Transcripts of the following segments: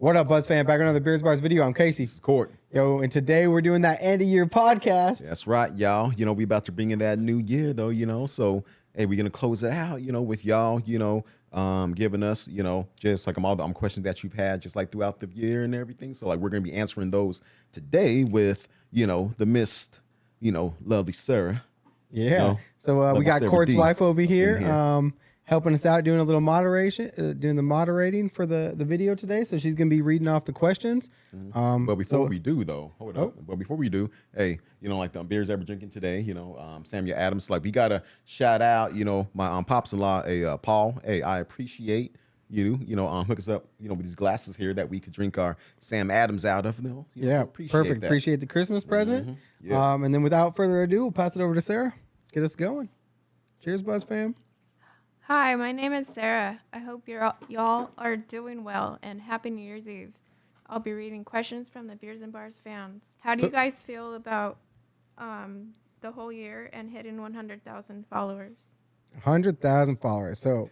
What up, Buzz fan? Back on another Beers Bars video. I'm Casey. This is Court. Yo, and today we're doing that end of year podcast. That's right, y'all. We about to bring in that new year, though, So, hey, we're going to close it out, with y'all, giving us, just like all the questions that you've had just like throughout the year and everything. So, like, we're going to be answering those today with, the missed, lovely Sarah. Yeah. So we got Court's wife over here. Helping us out, doing a little moderation, doing the moderating for the video today. So she's gonna be reading off the questions. But before we do, though, hold up. But before we do, hey, like the beers that we're drinking today, Samuel Adams, like we gotta shout out, my pops-in-law, Paul. Hey, I appreciate you, hook us up, with these glasses here that we could drink our Sam Adams out of. Yeah, so perfect. That. Appreciate the Christmas present. Mm-hmm. Yeah. And then without further ado, we'll pass it over to Sarah. Get us going. Cheers, Buzz fam. Hi, my name is Sarah. I hope y'all are doing well, and Happy New Year's Eve. I'll be reading questions from the Beers and Bars fans. How do you guys feel about the whole year and hitting 100,000 followers? 100,000 followers. So,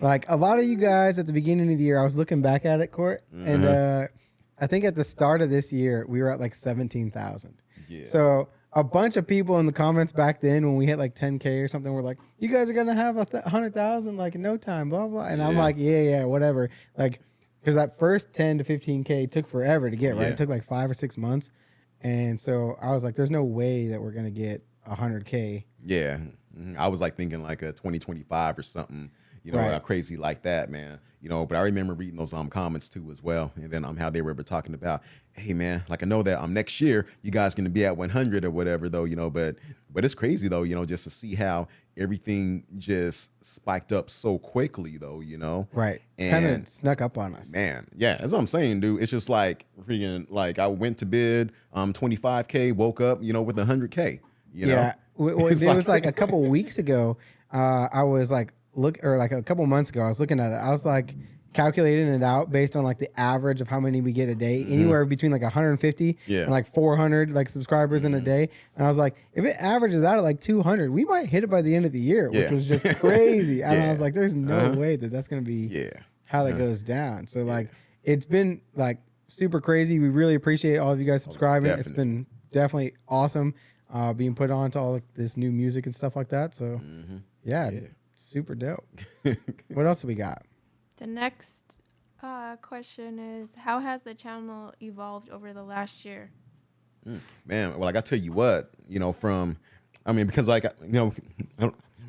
like a lot of you guys at the beginning of the year, I was looking back at it, Court, and I think at the start of this year, we were at like 17,000. Yeah. So a bunch of people in the comments back then when we hit like 10K or something were like, you guys are going to have 100,000 like in no time, blah, blah. And I'm like, yeah, whatever. Like, because that first 10 to 15K took forever to get, right? It took like 5 or 6 months. And so I was like, there's no way that we're going to get 100K. Yeah. I was like thinking like a 2025 or something, crazy like that, man. But I remember reading those comments too as well. And then how they were talking about, hey man, like I know that next year you guys going to be at 100 or whatever though, but it's crazy though, just to see how everything just spiked up so quickly though, Right. And kind of snuck up on us. Man, yeah, that's what I'm saying, dude. It's just like freaking like I went to bed 25K, woke up, with 100K, Yeah. It was like a couple weeks ago, I was like, like a couple months ago, I was looking at it. I was like calculating it out based on like the average of how many we get a day, anywhere between like 150 and like 400 like subscribers in a day. And I was like, if it averages out at like 200, we might hit it by the end of the year, which was just crazy. And I was like, there's no way that that's going to be how that goes down. So like, it's been like super crazy. We really appreciate all of you guys subscribing. It's been definitely awesome being put on to all like, this new music and stuff like that. So yeah. Super dope. What else do we got? The next question is, how has the channel evolved over the last year? Man, well, like I tell you what, because like,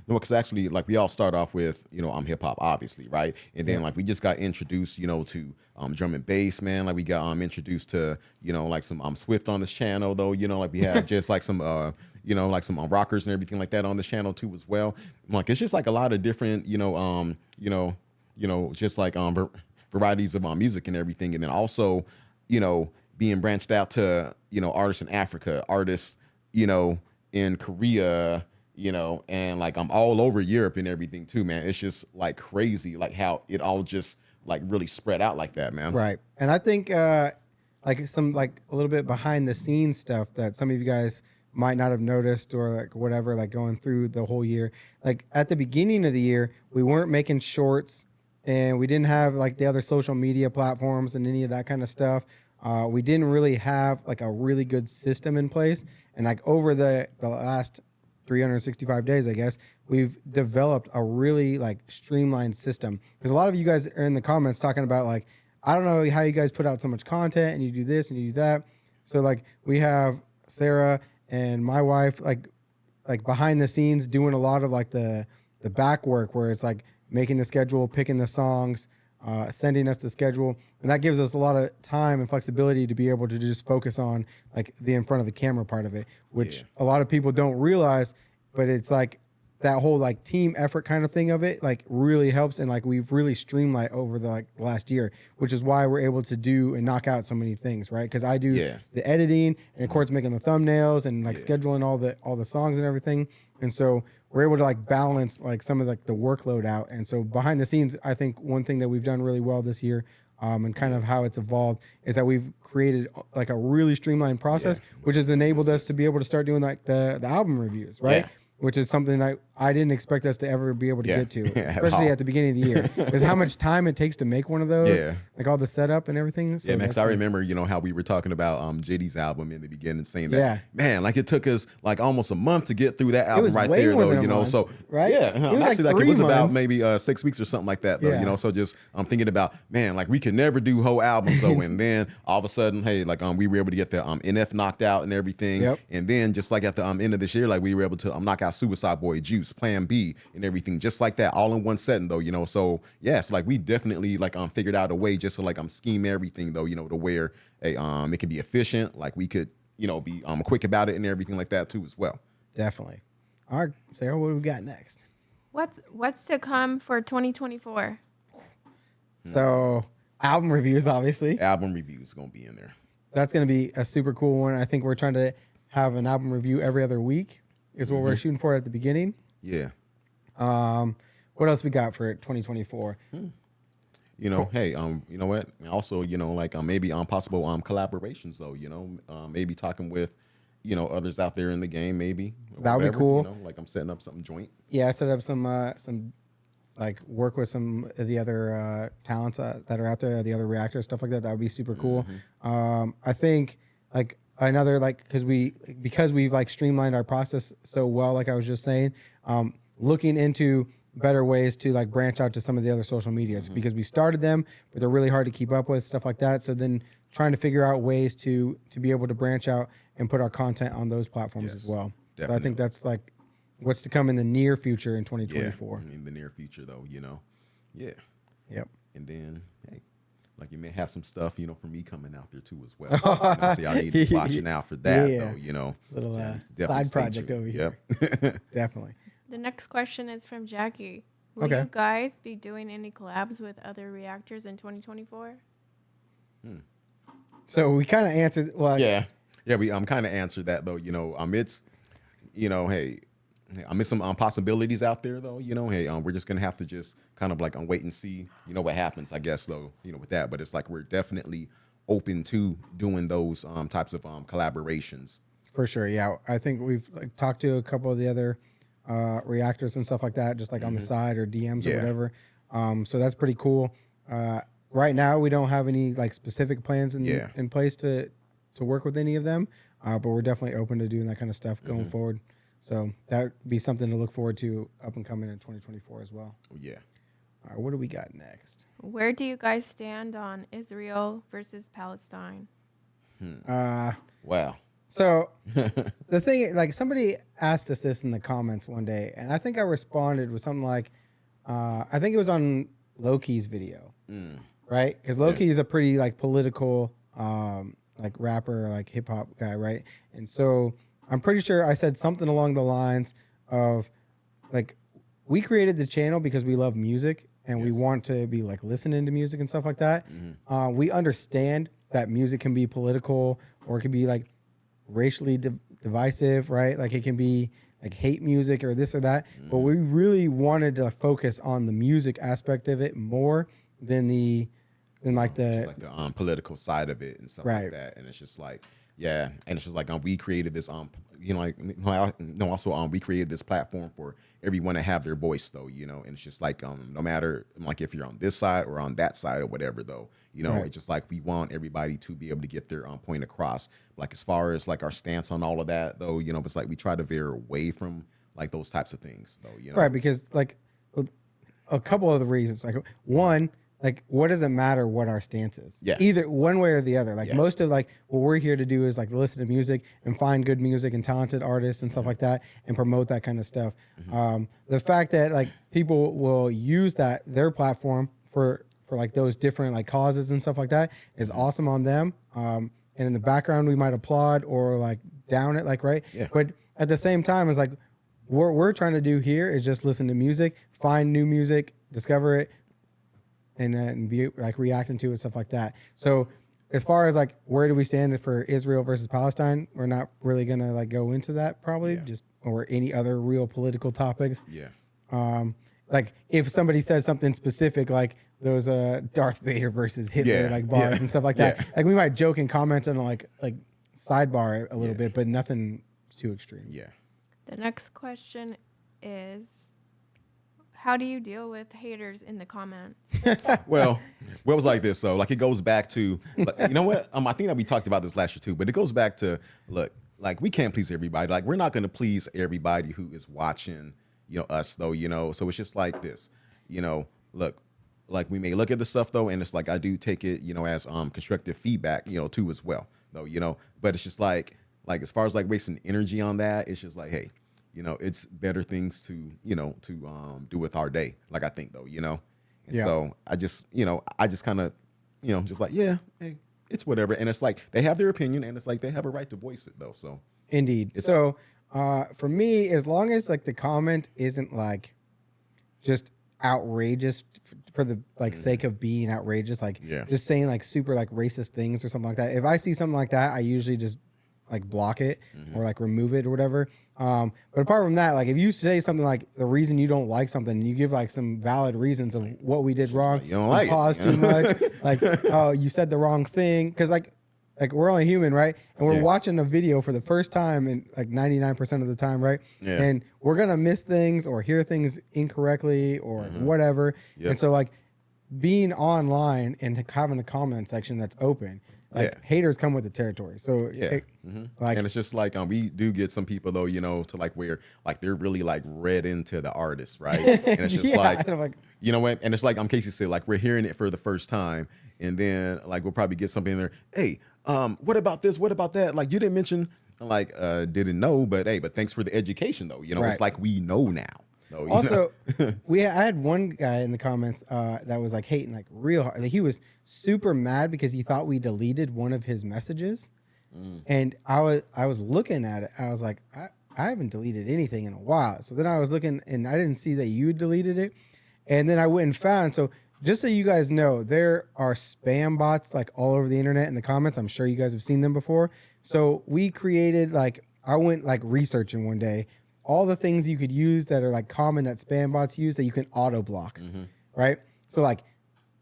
because actually like we all start off with, I'm hip hop, obviously, right? And then like we just got introduced, to drum and bass, man. Like we got introduced to, like some Swift on this channel though, like we have just like some like some rockers and everything like that on this channel too as well. Like it's just like a lot of different, just like varieties of music and everything. And then also, being branched out to, artists in Africa, artists, in Korea, and like I'm all over Europe and everything too, man. It's just like crazy, like how it all just like really spread out like that, man. Right. And I think like some like a little bit behind the scenes stuff that some of you guys might not have noticed or like whatever, like going through the whole year. Like at the beginning of the year, we weren't making shorts and we didn't have like the other social media platforms and any of that kind of stuff. We didn't really have like a really good system in place. And like over the last 365 days, I guess, we've developed a really like streamlined system. Because a lot of you guys are in the comments talking about like, I don't know how you guys put out so much content and you do this and you do that. So like we have Sarah and my wife like behind the scenes doing a lot of like the back work where it's like making the schedule, picking the songs, sending us the schedule. And that gives us a lot of time and flexibility to be able to just focus on like the in front of the camera part of it, which a lot of people don't realize, but it's like that whole like team effort kind of thing of it like really helps. And like we've really streamlined over the like last year, which is why we're able to do and knock out so many things, right? Because I do the editing and of course making the thumbnails and like scheduling all the songs and everything. And so we're able to like balance like some of like the workload out. And so behind the scenes, I think one thing that we've done really well this year and kind of how it's evolved is that we've created like a really streamlined process, which has enabled us to be able to start doing like the album reviews, right? Which is something that I didn't expect us to ever be able to Yeah. get to, At especially all. at the beginning of the year. Because how much time it takes to make one of those, Yeah. like all the setup and everything. So Yeah, man, that's 'cause I pretty- remember, how we were talking about Jitty's album in the beginning, saying that, Yeah. man, like it took us like almost a month to get through that album was right way there, more though, than a month, So right? yeah, It was like actually, like it 3 was about months. maybe 6 weeks or something like that, though, Yeah. So just I'm thinking about, man, like we could never do whole albums, though, and then all of a sudden, hey, like we were able to get the NF knocked out and everything, Yep. and then just like at the end of this year, like we were able to knock out Suicide Boy, Juice, Plan B, and everything, just like that, all in one setting, though, So yeah, so like we definitely like figured out a way just to like scheme everything, though, to where it could be efficient, like we could be quick about it and everything like that too as well. Definitely. All right, Sarah, what do we got next? What's to come for 2024? So album reviews, obviously. Album reviews gonna be in there. That's going to be a super cool one. I think we're trying to have an album review every other week is what we're shooting for at the beginning. Yeah. What else we got for 2024? Hey, you know what? Also, like maybe possible collaborations though, maybe talking with, others out there in the game, maybe. That would be whatever, cool. Like I'm setting up something joint. Yeah, I set up some like work with some of the other talents that are out there, the other reactors, stuff like that. That would be super cool. I think like another like because we've like streamlined our process so well, like I was just saying, looking into better ways to like branch out to some of the other social medias because we started them, but they're really hard to keep up with, stuff like that. So then trying to figure out ways to be able to branch out and put our content on those platforms as well. So I definitely. think that's like what's to come in the near future in 2024. Yeah, in the near future though, Yeah. Yep. And then, hey, like you may have some stuff, for me coming out there too as well. So y'all need to be watching out for that Yeah. though, Little So definitely side stay project tuned. over here. Yep. Definitely. The next question is from Jackie. Will Okay. you guys be doing any collabs with other reactors in 2024? So we kind of answered. Well, Yeah, we kind of answered that though. It's, hey, I miss some possibilities out there though. Hey, we're just gonna have to just kind of like wait and see, what happens. I guess though, with that. But it's like we're definitely open to doing those types of collaborations. for sure. Yeah, I think we've like talked to a couple of the other reactors and stuff like that, just like on the side or DMs or Yeah. whatever. So that's pretty cool. Right now, we don't have any like specific plans in place to work with any of them, but we're definitely open to doing that kind of stuff going forward. So that would be something to look forward to up and coming in 2024 as well. Oh, yeah. All right, what do we got next? Where do you guys stand on Israel versus Palestine? Wow. So the thing, like somebody asked us this in the comments one day, and I think I responded with something like, I think it was on Loki's video, right? Because Loki is a pretty like political, like rapper, like hip hop guy, right? And so I'm pretty sure I said something along the lines of, like, we created the channel because we love music and we want to be like listening to music and stuff like that. We understand that music can be political or it can be like racially divisive, right? Like it can be like hate music or this or that, but we really wanted to focus on the music aspect of it more than like Just like the political side of it and stuff Right. like that. And it's just like, yeah, and it's just like we created this also we created this platform for everyone to have their voice though, and it's just like no matter like if you're on this side or on that side or whatever though, Right. it's just like we want everybody to be able to get their point across. Like as far as like our stance on all of that though, it's like we try to veer away from like those types of things though, right, because like a couple of the reasons, like one, like what does it matter what our stance is? Yeah. Either one way or the other. Like Yeah. most of like what we're here to do is like listen to music and find good music and talented artists and stuff like that and promote that kind of stuff. The fact that like people will use their platform for like those different like causes and stuff like that is awesome on them. And in the background we might applaud or like down it, like right. Yeah. But at the same time, it's like what we're trying to do here is just listen to music, find new music, discover it, and be like reacting to it, stuff like that. So as far as like where do we stand for Israel versus Palestine, we're not really gonna like go into that probably, just or any other real political topics. Yeah. Like if somebody says something specific, like those Darth Vader versus Hitler Yeah, like bars yeah, and stuff like that, yeah. like we might joke and comment on like sidebar a little bit, but nothing too extreme. Yeah. The next question is, how do you deal with haters in the comments? Well, it was like this. So, like, it goes back to, like, you know what? I think that we talked about this last year too, but it goes back to, look, like, we can't please everybody. Like, we're not going to please everybody who is watching, us though, So it's just like this, look, like, we may look at the stuff though, and it's like, I do take it, as constructive feedback, too, as well, though, but it's just like as far as like wasting energy on that, it's just like, hey, it's better things to, do with our day. Like, I think though, and so I just kind of, just like, yeah, hey, it's whatever. And it's like, they have their opinion, and it's like, they have a right to voice it though. So Indeed. So for me, as long as like the comment isn't like just outrageous for the like sake of being outrageous, like just saying like super like racist things or something like that. If I see something like that, I usually just like block it or like remove it or whatever. But apart from that, like if you say something like the reason you don't like something, and you give like some valid reasons of what we did wrong, you don't like paused too much, like, oh, you said the wrong thing, because like we're only human, right? And we're watching a video for the first time, and like 99% of the time, right? Yeah. And we're gonna miss things or hear things incorrectly or whatever. Yep. And so like being online and having a comment section that's open, like haters come with the territory. So like, and it's just like, we do get some people though, to like where like they're really like read into the artist, right? And it's just like, you know what? And it's like, Casey said, like, we're hearing it for the first time, and then like we'll probably get something in there. Hey, what about this? What about that? Like, you didn't mention, like, didn't know, but hey, but thanks for the education though. It's like, we know now. So, also, I had one guy in the comments that was like hating like real hard. Like, he was super mad because he thought we deleted one of his messages, and I was looking at it. I was like, I haven't deleted anything in a while. So then I was looking, and I didn't see that you deleted it, and then I went and found. So just so you guys know, there are spam bots like all over the internet in the comments. I'm sure you guys have seen them before. So we created like, I went like researching one day all the things you could use that are like common that spam bots use that you can auto block, right? So like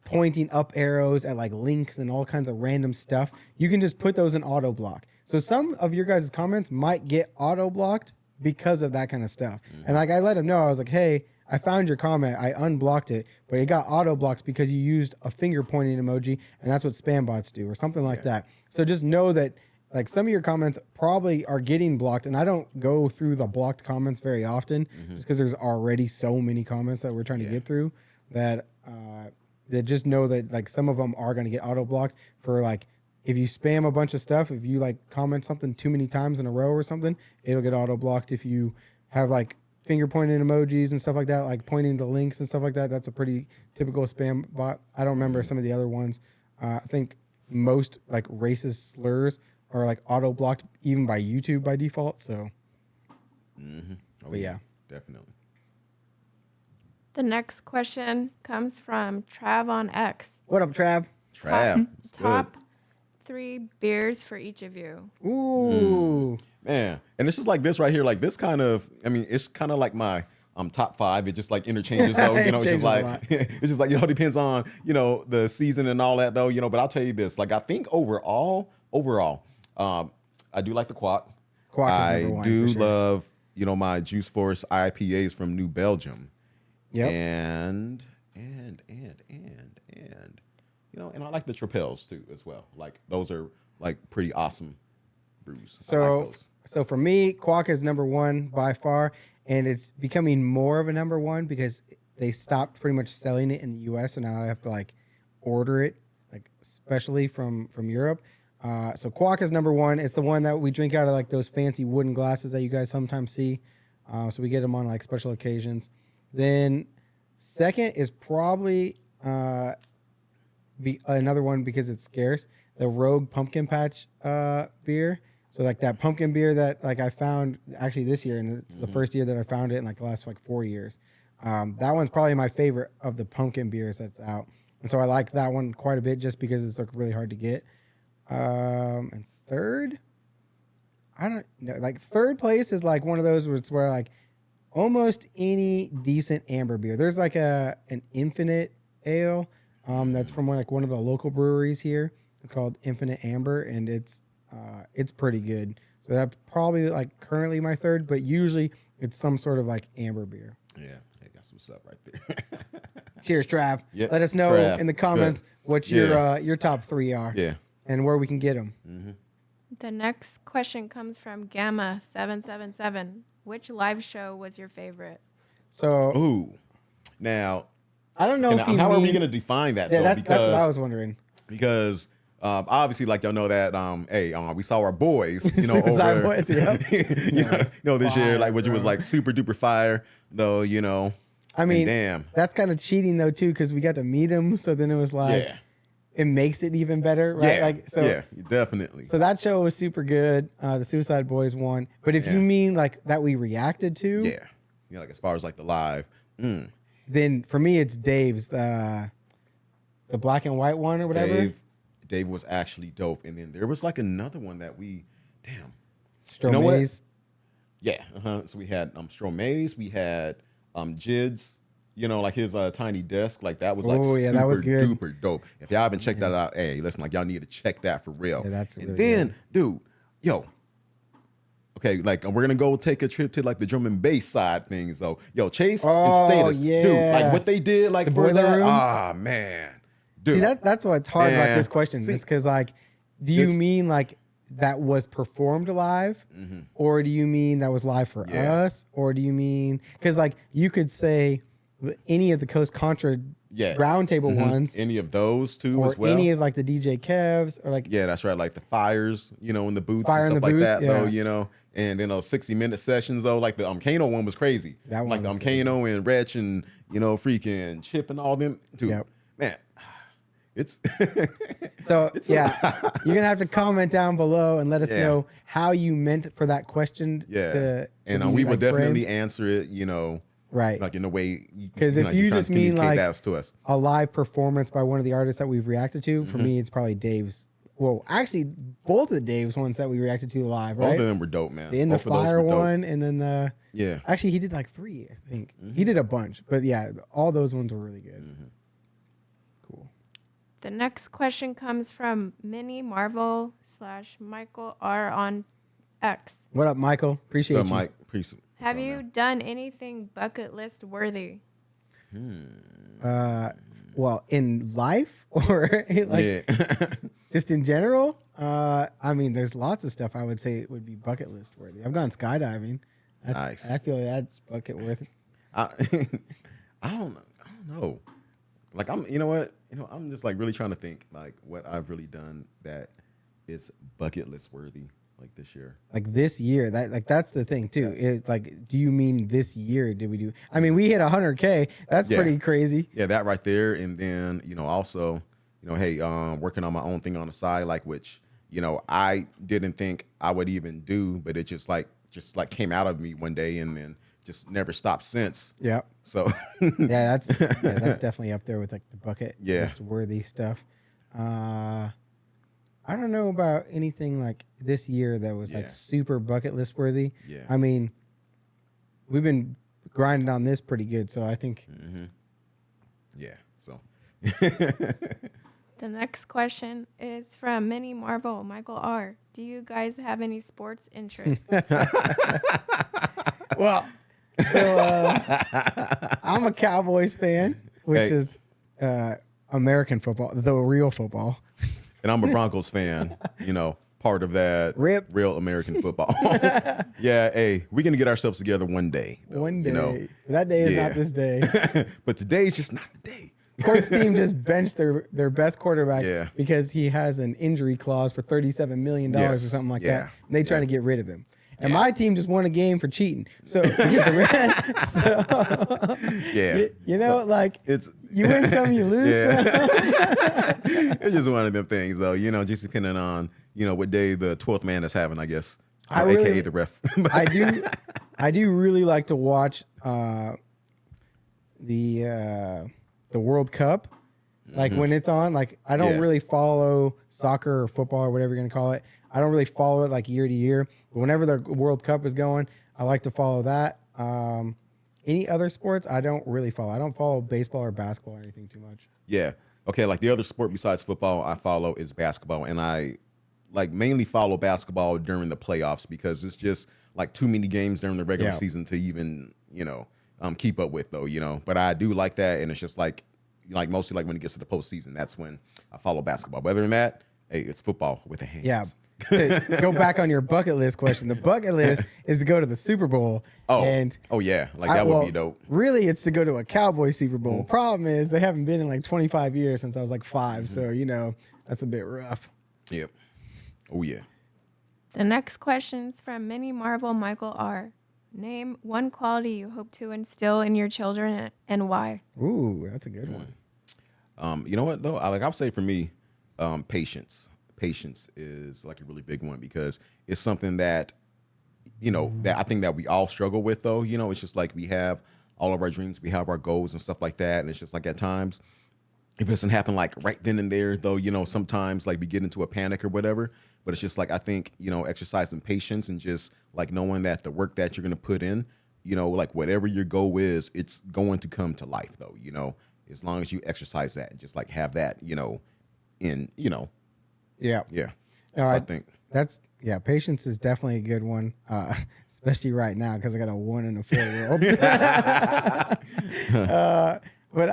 pointing up arrows at like links and all kinds of random stuff, you can just put those in auto block. So some of your guys' comments might get auto blocked because of that kind of stuff. And like, I let him know, I was like, hey, I found your comment, I unblocked it, but it got auto blocked because you used a finger pointing emoji, and that's what spam bots do, or something like that. So just know that like some of your comments probably are getting blocked, and I don't go through the blocked comments very often, just because there's already so many comments that we're trying to get through that just know that like some of them are going to get auto blocked for like, if you spam a bunch of stuff, if you like comment something too many times in a row or something, it'll get auto blocked. If you have like finger pointing emojis and stuff like that, like pointing to links and stuff like that, that's a pretty typical spam bot. I don't remember some of the other ones. I think most like racist slurs are like auto blocked even by YouTube by default. So, but yeah, definitely. The next question comes from Trav on X. What up, Trav? Top 3 beers for each of you. Ooh, man, and it's just like this right here. Like, this kind of, I mean, it's kind of like my top 5. It just like interchanges though. It's just like it's just like, depends on the season and all that though. But I'll tell you this. Like, I think overall. I do like the Quack. Quack is number one, I do for sure. love, my Juice Force IPAs from New Belgium. Yep. And and I like the Trapels too as well. Like, those are like pretty awesome brews. I like those. So for me, Quack is number one by far, and it's becoming more of a number one because they stopped pretty much selling it in the US, and now I have to like order it, like especially from Europe. So Quack is number one. It's the one that we drink out of like those fancy wooden glasses that you guys sometimes see. So we get them on like special occasions. Then second is probably another one because it's scarce, the Rogue Pumpkin Patch beer. So like that pumpkin beer that like I found actually this year, and it's the first year that I found it in like the last like 4 years. That one's probably my favorite of the pumpkin beers that's out. And so I like that one quite a bit just because it's like really hard to get. And third, I don't know. Like third place is like one of those where like almost any decent amber beer. There's like an Infinite Ale that's from one of the local breweries here. It's called Infinite Amber, and it's pretty good. So that's probably like currently my third. But usually It's some sort of like amber beer. Yeah, hey, that's what's up right there. Cheers, Trav. Yep. Let us know Trav, in the it's comments good. what Yeah. your top 3 are. Yeah. And where we can get them. The next question comes from Gamma777. Which live show was your favorite? So Ooh. Now, I don't know if he how are we means- going to define that, Yeah, though? that's what I was wondering. Because obviously, like, y'all know that, we saw our boys, Suicide over, Boys, yep. this year, Fire, like, which was bro. like super duper fire, though, I mean, damn. that's kind of cheating though too, because we got to meet him. So then it was like, Yeah. it makes it even better, right? Yeah. Like, so Yeah, definitely. So that show was super good. The Suicide Boys won. But if Yeah. you mean like that we reacted to, Yeah. Like, as far as like the live. then for me it's Dave's the black and white one or whatever. Dave was actually dope. And then there was like another one that damn. Stromae's. know what? Yeah. So we had Stromae's, we had Jid's, like his tiny desk. Like that was like Oh, yeah, super that was good. duper dope. If y'all haven't checked that out, hey, listen, like y'all need to check that for real. Yeah, that's and really then, dude, okay, like we're gonna go take a trip to like the drum and bass side things though. Yo, Chase and Status, dude, yeah. like what they did like The for boiler that. room? Ah, man. Dude. See, that's what's hard about Yeah. this question. See, It's because like, do you it's- mean like that was performed live, or do you mean that was live for Yeah. us, or do you mean because like you could say any of the Coast Contra roundtable ones, Any of those two or as well. any of like the DJ Kevs, or like Yeah, that's right. Like the fires, in the booths Fire in and the stuff like booths, that, yeah. though, And then those 60-minute sessions, though, like the Kano one was crazy. That one like the was crazy. Kano and Wretch and, freaking Chip and all them. Dude, Yep. man, it's. So It's yeah, you're gonna have to comment down below and let us Yeah. know how you meant for that question. Yeah. To and be, we like, would definitely framed. answer it, Right. like in a way. 'Cause if you trying just to mean, communicate like, that to us. A live performance by one of the artists that we've reacted to. Mm-hmm. For me, it's probably Dave's. Well, actually, both of Dave's ones that we reacted to live, Both right? of them were dope, man. The In the Both of those Fire were dope. one, and then the Yeah. actually he did like 3, I think. Mm-hmm. He did a bunch, but yeah, all those ones were really good. Cool. The next question comes from Mini Marvel / Michael R on X. What up, Michael? Appreciate So, you. Mike, Have you done anything bucket list worthy? Well, in life or like Yeah. just in general? I mean, there's lots of stuff I would say it would be bucket list worthy. I've gone skydiving. Nice. I feel like that's bucket worthy. I don't know. Like you know what? I'm just like really trying to think like what I've really done that is bucket list worthy like this year. Like this year, that's the thing too. It's like, do you mean this year did we do? I mean, we hit 100K. That's Yeah. pretty crazy. Yeah, that right there. And then, also, hey, working on my own thing on the side, like which, I didn't think I would even do, but it just came out of me one day and then just never stopped since. Yeah. So Yeah, that's definitely up there with like the bucket Yeah. list worthy stuff. I don't know about anything like this year that was like Yeah. super bucket list worthy. Yeah. I mean, we've been grinding on this pretty good, so I think yeah. So The next question is from Mini Marvel Michael R. Do you guys have any sports interests? well, so, I'm a Cowboys fan, which Hey. is American football, the real football. and I'm a Broncos fan, part of that Rip. real American football. Yeah, hey, we're gonna get ourselves together one day. though, One day. You know? That day is Yeah. not this day. But today's just not the day. Court's team just benched their best quarterback Yeah. because he has an injury clause for $37 million or Yes. something like Yeah. that. And they trying Yeah. to get rid of him. And Yeah. my team just won a game for cheating. So, Yeah. you know, like It's you win some, you lose some. It's just one of them things, though. Just depending on what day the 12th man is having, I guess. I Or really- AKA the ref. I do really like to watch the World Cup. Like when it's on, like I don't Yeah. really follow soccer or football or whatever you're gonna call it. I don't really follow it like year to year. But whenever the World Cup is going, I like to follow that. Any other sports, I don't really follow. I don't follow baseball or basketball or anything too much. Yeah. Okay. Like the other sport besides football I follow is basketball, and I like mainly follow basketball during the playoffs because it's just like too many games during the regular Yeah. season to even, keep up with though, But I do like that, and it's just like mostly like when it gets to the postseason, that's when I follow basketball. But other than that, hey, it's football with the hands. Yeah. To go back on your bucket list question, the bucket list is to go to the Super Bowl. Oh, and yeah, like that would be dope. Really, it's to go to a Cowboys Super Bowl. Problem is, they haven't been in like 25 years since I was like 5, so that's a bit rough. Yep. Oh yeah. The next question's from Mini Marvel Michael R. Name one quality you hope to instill in your children and why. Ooh, that's a good one. You know what though? I'll say for me, patience. Patience is like a really big one because it's something that, that I think that we all struggle with though. It's just like we have all of our dreams, we have our goals and stuff like that. And it's just like at times, if it doesn't happen like right then and there though, sometimes like we get into a panic or whatever. But it's just like, I think, exercising patience and just like knowing that the work that you're going to put in, like whatever your goal is, it's going to come to life though, as long as you exercise that and just like have that, in. Yeah. Yeah. No, So I think. Patience is definitely a good one, especially right now because I got a 1 and a 4-year-old. But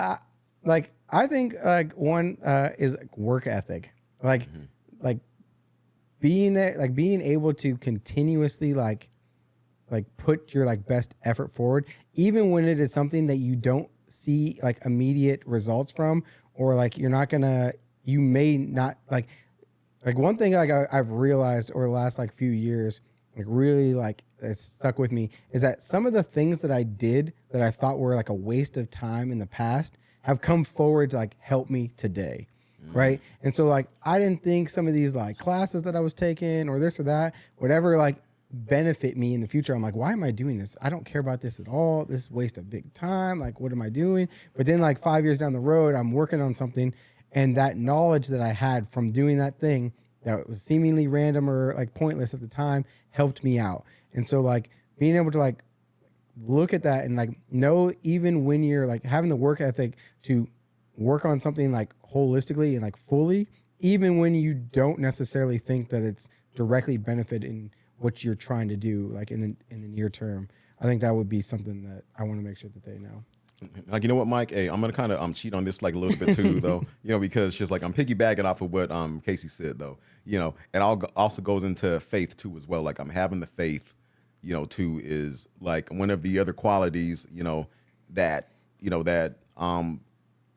I think like one is like work ethic, like being there, like being able to continuously like put your like best effort forward, even when it is something that you don't see like immediate results from, or like you may not like one thing like I've realized over the last like few years, like really like it's stuck with me, is that some of the things that I did that I thought were like a waste of time in the past have come forward to like help me today. Right. And so like I didn't think some of these like classes that I was taking or this or that, whatever like benefit me in the future. I'm like, why am I doing this? I don't care about this at all. This is a waste of big time. Like, what am I doing? But then like 5 years down the road, I'm working on something, and that knowledge that I had from doing that thing that was seemingly random or like pointless at the time helped me out. And so like being able to like look at that and like know, even when you're like having the work ethic to work on something like holistically and like fully, even when you don't necessarily think that it's directly benefiting what you're trying to do like in the near term. I think that would be something that I want to make sure that they know. Like, you know what, Mike? Hey, I'm gonna kind of cheat on this like a little bit too, though. Because just like I'm piggybacking off of what Casey said, though. And also goes into faith too as well. Like I'm having the faith, too, is like one of the other qualities, that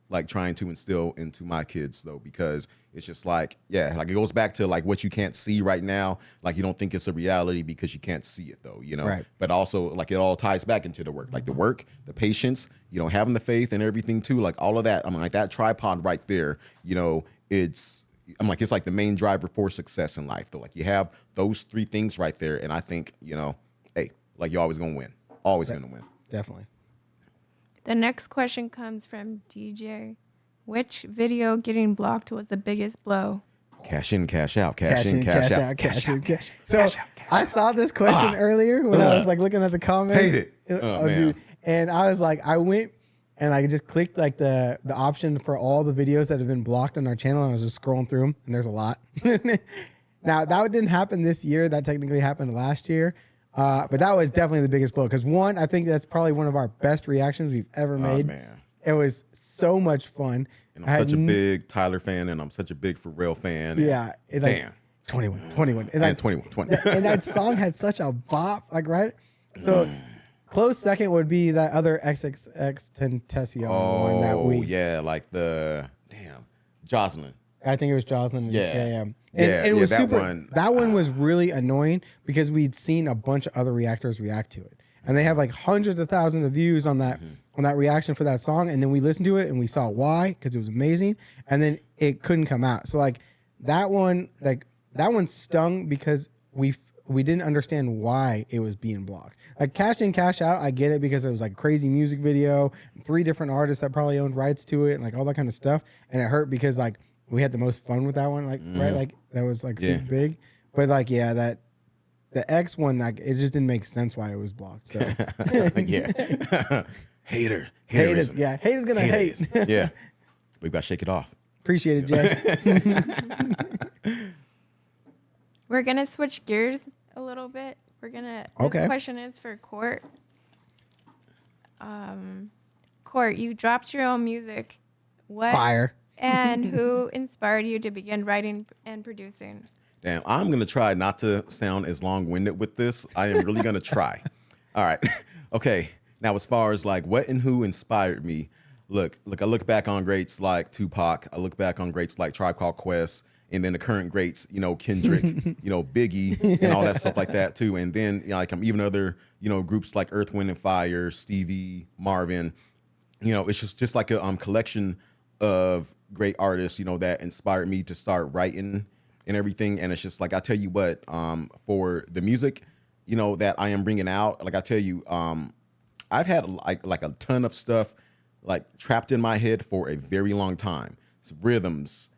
like trying to instill into my kids though, because it's just like, yeah, like it goes back to like what you can't see right now. Like you don't think it's a reality because you can't see it though, Right. But also like it all ties back into the work, like the work, the patience, having the faith and everything too, like all of that. I'm like that tripod right there, it's like the main driver for success in life though. Like you have those 3 things right there. And I think, hey, like you're always going to win, going to win. Definitely. The next question comes from DJ. Which video getting blocked was the biggest blow? Cash in, cash out, cash in, cash out, cash cash in, out. cash. So I saw this question earlier when I was like looking at the comments. Hate it. Oh, man. Dude. And I was like, I went and I just clicked like the option for all the videos that have been blocked on our channel, and I was just scrolling through them, and there's a lot. Now that didn't happen this year. That technically happened last year. But that was definitely the biggest blow because one, I think that's probably one of our best reactions we've ever made. Man. It was so much fun. And I'm such a big Tyler fan, and I'm such a big Pharrell fan. Yeah. Damn. 21. And 21. And that song had such a bop, like, right? So close second would be that other XXX Tentacion one that week. Yeah, like Jocelyn. I think it was Jocelyn. Yeah. And it was that super. one. That one was really annoying because we'd seen a bunch of other reactors react to it, and they have like hundreds of thousands of views on that reaction for that song. And then we listened to it and we saw why, because it was amazing, and then it couldn't come out. So like that one stung because we didn't understand why it was being blocked. Like Cash In, Cash Out, I get it because it was like crazy music video, 3 different artists that probably owned rights to it, and like all that kind of stuff, and it hurt because like we had the most fun with that one, like right, like that was like super big. But like the X one, like it just didn't make sense why it was blocked. So Yeah. Haters. Yeah, haters gonna hate. Yeah. We gotta shake it off. Appreciate it, Jay. We're going to switch gears a little bit. Okay. question is for Court. Court, you dropped your own music. What Fire. and who inspired you to begin writing and producing? Damn, I'm gonna try not to sound as long-winded with this. I am really gonna try. All right. Okay. Now, as far as like what and who inspired me, look, I look back on greats like Tupac. I look back on greats like Tribe Called Quest, and then the current greats, Kendrick, Biggie, and all that stuff like that too. And then like even other, groups like Earth, Wind and Fire, Stevie, Marvin. It's just like a collection of great artists, that inspired me to start writing and everything. And it's just like, I tell you what, for the music, that I am bringing out, like I tell you, I've had like a ton of stuff like trapped in my head for a very long time. Some rhythms,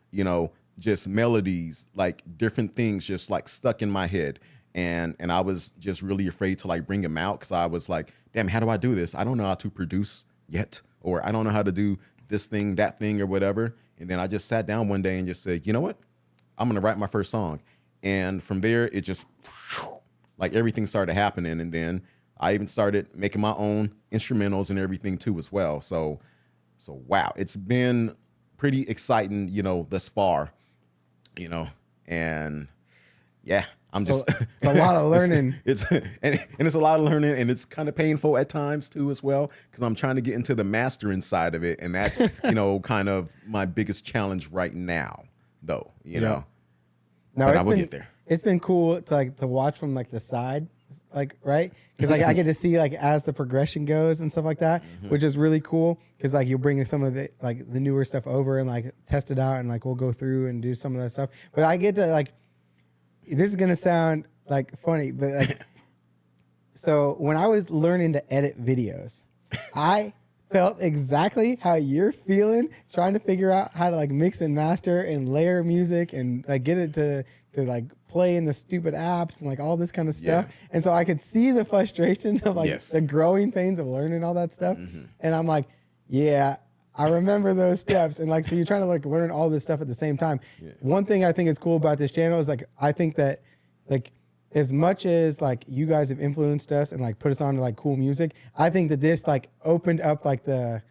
just melodies, like different things just like stuck in my head. And I was just really afraid to like bring them out because I was like, damn, how do I do this? I don't know how to produce yet, or I don't know how to do this thing, that thing, or whatever. And then I just sat down one day and just said, you know what? I'm going to write my first song. And from there, it just like everything started happening. And then I even started making my own instrumentals and everything too as well. So wow, it's been pretty exciting, thus far, and yeah, I'm just, it's a lot of learning. It's and it's a lot of learning, and it's kind of painful at times too as well, because I'm trying to get into the mastering side of it. And that's, kind of my biggest challenge right now though, Now, but I will get there. It's been cool to watch from like the side, like, right? Because like I get to see like as the progression goes and stuff like that, which is really cool. Because like you'll bring some of the like the newer stuff over and like test it out, and like we'll go through and do some of that stuff. But I get to like, this is gonna sound like funny, but like, so when I was learning to edit videos, I felt exactly how you're feeling trying to figure out how to like mix and master and layer music and like get it to like play in the stupid apps and like all this kind of stuff. Yeah. And so I could see the frustration of like Yes. the growing pains of learning all that stuff. And I'm like, yeah, I remember those steps. And like, so you're trying to like learn all this stuff at the same time. Yeah. One thing I think is cool about this channel is like, I think that like, as much as like you guys have influenced us and like put us on to like cool music, I think that this like opened up like the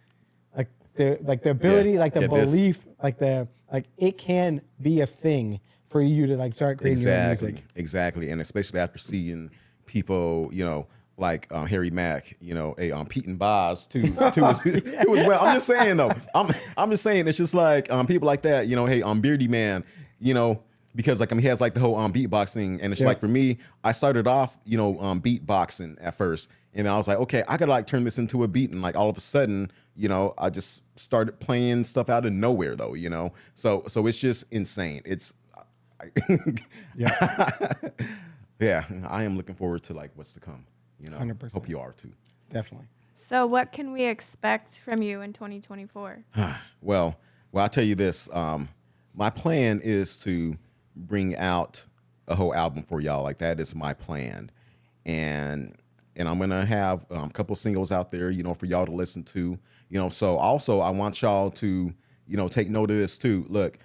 ability, Yeah. like the Yeah, belief, like it can be a thing for you to like start creating your own music. Exactly. And especially after seeing people, like Harry Mack, Pete and Boz too as well. I'm just saying though. I'm just saying it's just like people like that, hey, Beardy Man, because like he has like the whole beatboxing, and it's like for me, I started off, beatboxing at first, and I was like, okay, I gotta like turn this into a beat, and like all of a sudden, I just started playing stuff out of nowhere though, So it's just insane. It's yeah, I am looking forward to like what's to come. 100%. Hope you are too. Definitely. So what can we expect from you in 2024? Well, I'll tell you this. My plan is to bring out a whole album for y'all. Like that is my plan, and I'm gonna have a couple singles out there, for y'all to listen to. So also I want y'all to, take note of this too. Look,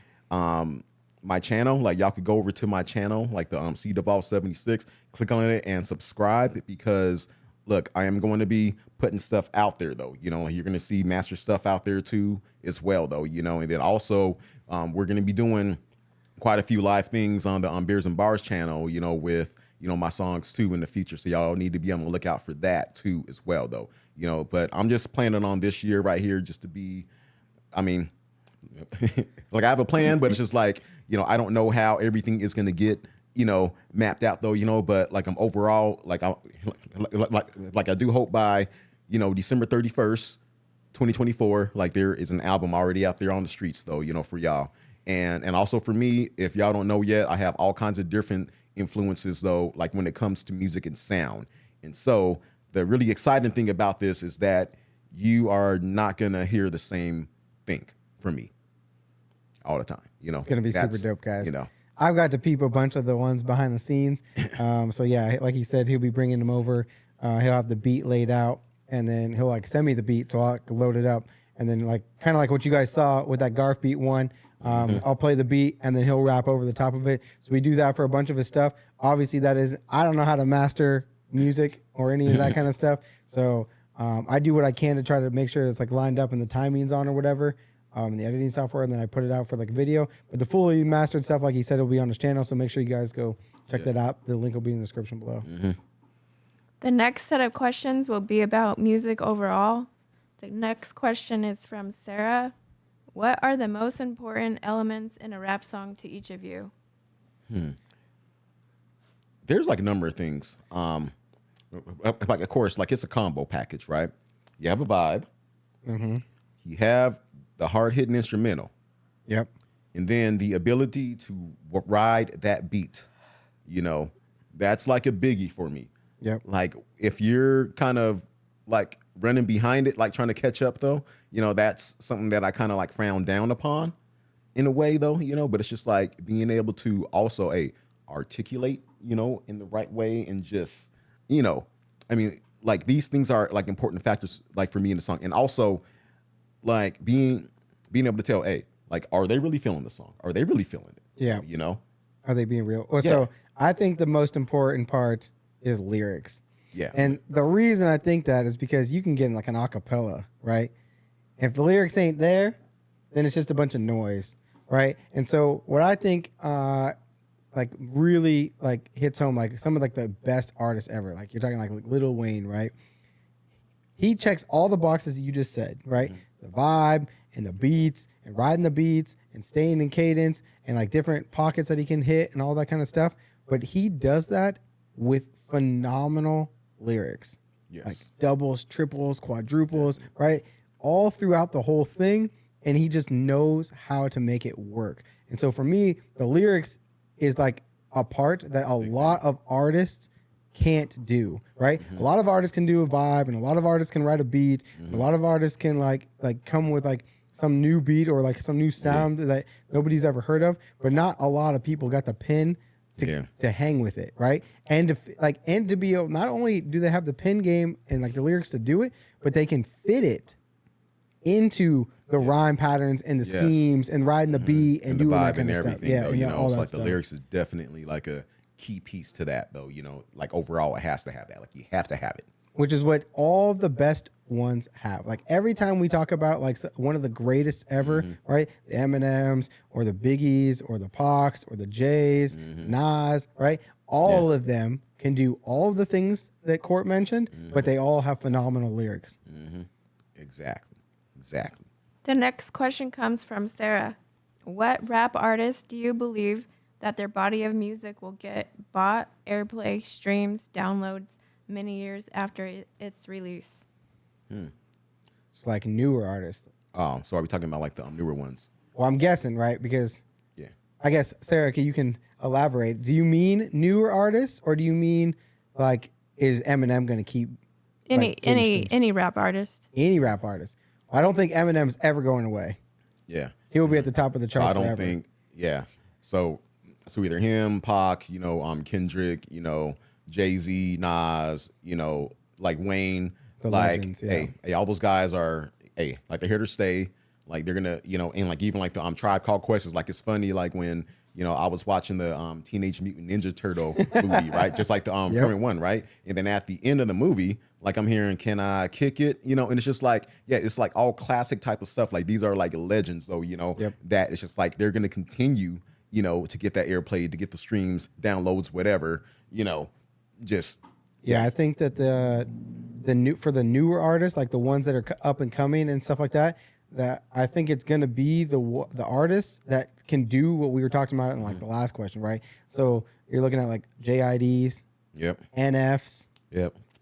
my channel, like y'all could go over to my channel, like the C Devolve 76, click on it and subscribe, because look, I am going to be putting stuff out there though. You're going to see master stuff out there too as well though, and then also we're going to be doing quite a few live things on the Beers and Bars channel, with, my songs too in the future. So y'all need to be on the lookout for that too as well though, but I'm just planning on this year right here just to be, like I have a plan, but it's just like, I don't know how everything is going to get, mapped out though, but like I'm overall, like I do hope by, December 31st, 2024, like there is an album already out there on the streets though, for y'all. And also for me, if y'all don't know yet, I have all kinds of different influences though, like when it comes to music and sound. And so the really exciting thing about this is that you are not going to hear the same thing from me all the time. It's gonna be super dope, guys. You know, I've got to peep a bunch of the ones behind the scenes. So yeah, like he said, he'll be bringing them over. He'll have the beat laid out, and then he'll like send me the beat, so I'll load it up, and then like kind of like what you guys saw with that Garth beat one. I'll play the beat and then he'll rap over the top of it. So we do that for a bunch of his stuff. Obviously, I don't know how to master music or any of that kind of stuff. So I do what I can to try to make sure it's like lined up and the timing's on or whatever, the editing software, and then I put it out for like video. But the fully mastered stuff, like he said, will be on his channel. So make sure you guys go check that out. The link will be in the description below. The next set of questions will be about music overall. The next question is from Sarah. What are the most important elements in a rap song to each of you? There's like a number of things. Like, of course, like it's a combo package, right? You have a vibe. You have the hard-hitting instrumental. Yep. And then the ability to ride that beat. You know, that's like a biggie for me. Yep. Like if you're kind of like running behind it, like trying to catch up though, you know, that's something that I kind of like frown down upon in a way though, you know, but it's just like being able to also articulate, you know, in the right way and just, you know, I mean, like these things are like important factors like for me in the song. And also like being able to tell, hey, like, are they really feeling the song? Are they really feeling it? Yeah. You know? Are they being real? Well, so I think the most important part is lyrics. Yeah. And the reason I think that is because you can get in like an acapella, right? If the lyrics ain't there, then it's just a bunch of noise, right? And so what I think like really like hits home, like some of like the best artists ever, like you're talking like Lil Wayne, right? He checks all the boxes you just said, right? The vibe and the beats and riding the beats and staying in cadence and like different pockets that he can hit and all that kind of stuff. But he does that with phenomenal lyrics. Yes. Like doubles, triples, quadruples, right? All throughout the whole thing. And he just knows how to make it work. And so for me, the lyrics is like a part that a lot of artists can't do, right? A lot of artists can do a vibe and a lot of artists can write a beat. And a lot of artists can like come with like some new beat or like some new sound that nobody's ever heard of, but not a lot of people got the pen to hang with it, right? And to be able, not only do they have the pen game and like the lyrics to do it, but they can fit it into the rhyme patterns and the schemes and riding the beat and the doing vibe that kind and of stuff. everything, though, you know, all it's that like stuff. the lyrics is definitely like a key piece to that, though. You know, like overall, it has to have that. Like you have to have it. Which is what all the best ones have. Like every time we talk about like one of the greatest ever, right? The Eminems or the Biggies or the Pacs or the Jays, Nas, right? All of them can do all of the things that Court mentioned, but they all have phenomenal lyrics. Exactly. The next question comes from Sarah. What rap artist do you believe that their body of music will get bought, airplay, streams, downloads many years after its release? It's like newer artists. Oh, so are we talking about like the newer ones? Well, I'm guessing, right? Because I guess, Sarah, you can elaborate. Do you mean newer artists or do you mean like is Eminem going to keep Any rap artist? Any rap artist? I don't think Eminem's ever going away. Yeah. He will be at the top of the charts I don't forever. think. Yeah. So either him, Pac, you know, Kendrick, you know, Jay-Z, Nas, you know, like Wayne, The like legends, hey, all those guys are like they're here to stay. Like they're gonna, you know, and like even like the Tribe Called Quest is like it's funny like when you know I was watching the Teenage Mutant Ninja Turtle movie, right? Just like the current one, right? And then at the end of the movie, like I'm hearing "Can I Kick It?" You know, and it's just like it's like all classic type of stuff. Like these are like legends, though. You know, that it's just like they're gonna continue, you know, to get that airplay, to get the streams, downloads, whatever. You know, just I think that the newer artists, like the ones that are up and coming and stuff like that, that I think it's gonna be the artists that can do what we were talking about in like the last question, right? So you're looking at like JIDs, NFs,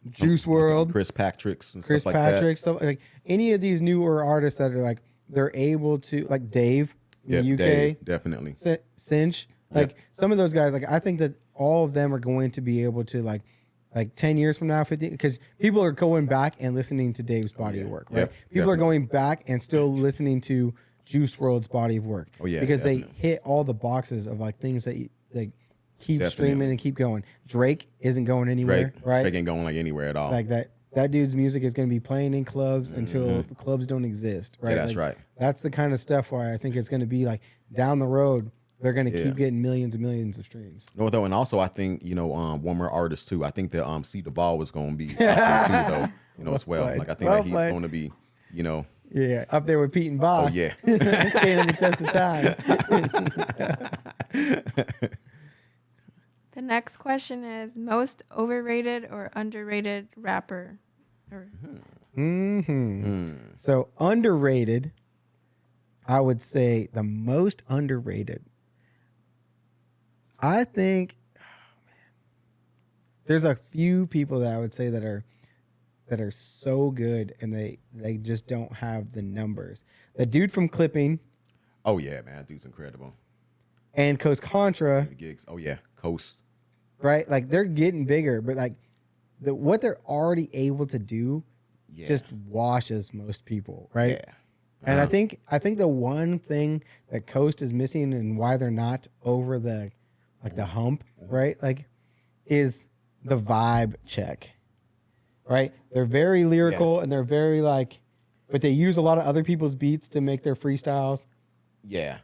Juice WRLD, Chris Patrick's, and Chris stuff like Patrick, that. stuff like any of these newer artists that are like they're able to like Dave in the UK, Dave, definitely. Cinch, like some of those guys, like I think that all of them are going to be able to like 10 years from now, 15, because people are going back and listening to Dave's body of work, right? People are going back and still listening to Juice WRLD's body of work. Because they hit all the boxes of like things that they keep streaming and keep going. Drake isn't going anywhere, right? Drake ain't going like anywhere at all. Like that that dude's music is going to be playing in clubs until the clubs don't exist, right? Yeah, that's right. That's the kind of stuff where I think it's going to be like down the road, they're going to keep getting millions and millions of streams. No, though, and also I think one more artist too. I think that C. Duvall was going to be up there too, though. As well. played. Like I think that he's going to be, Yeah, up there with Pete and Boss. Oh yeah, standing the test of time. The next question is most overrated or underrated rapper? So underrated, I would say the most underrated. I think there's a few people that I would say that are so good and they just don't have the numbers. The dude from Clipping. Oh yeah, man, that dude's incredible. And Coast Contra. The gigs. Oh yeah, Coast. Right, like they're getting bigger, but like what they're already able to do just washes most people, right? Yeah. And I think the one thing that Coast is missing and why they're not over the hump, right? Like, is the vibe check, right? They're very lyrical and they're very but they use a lot of other people's beats to make their freestyles. Yeah.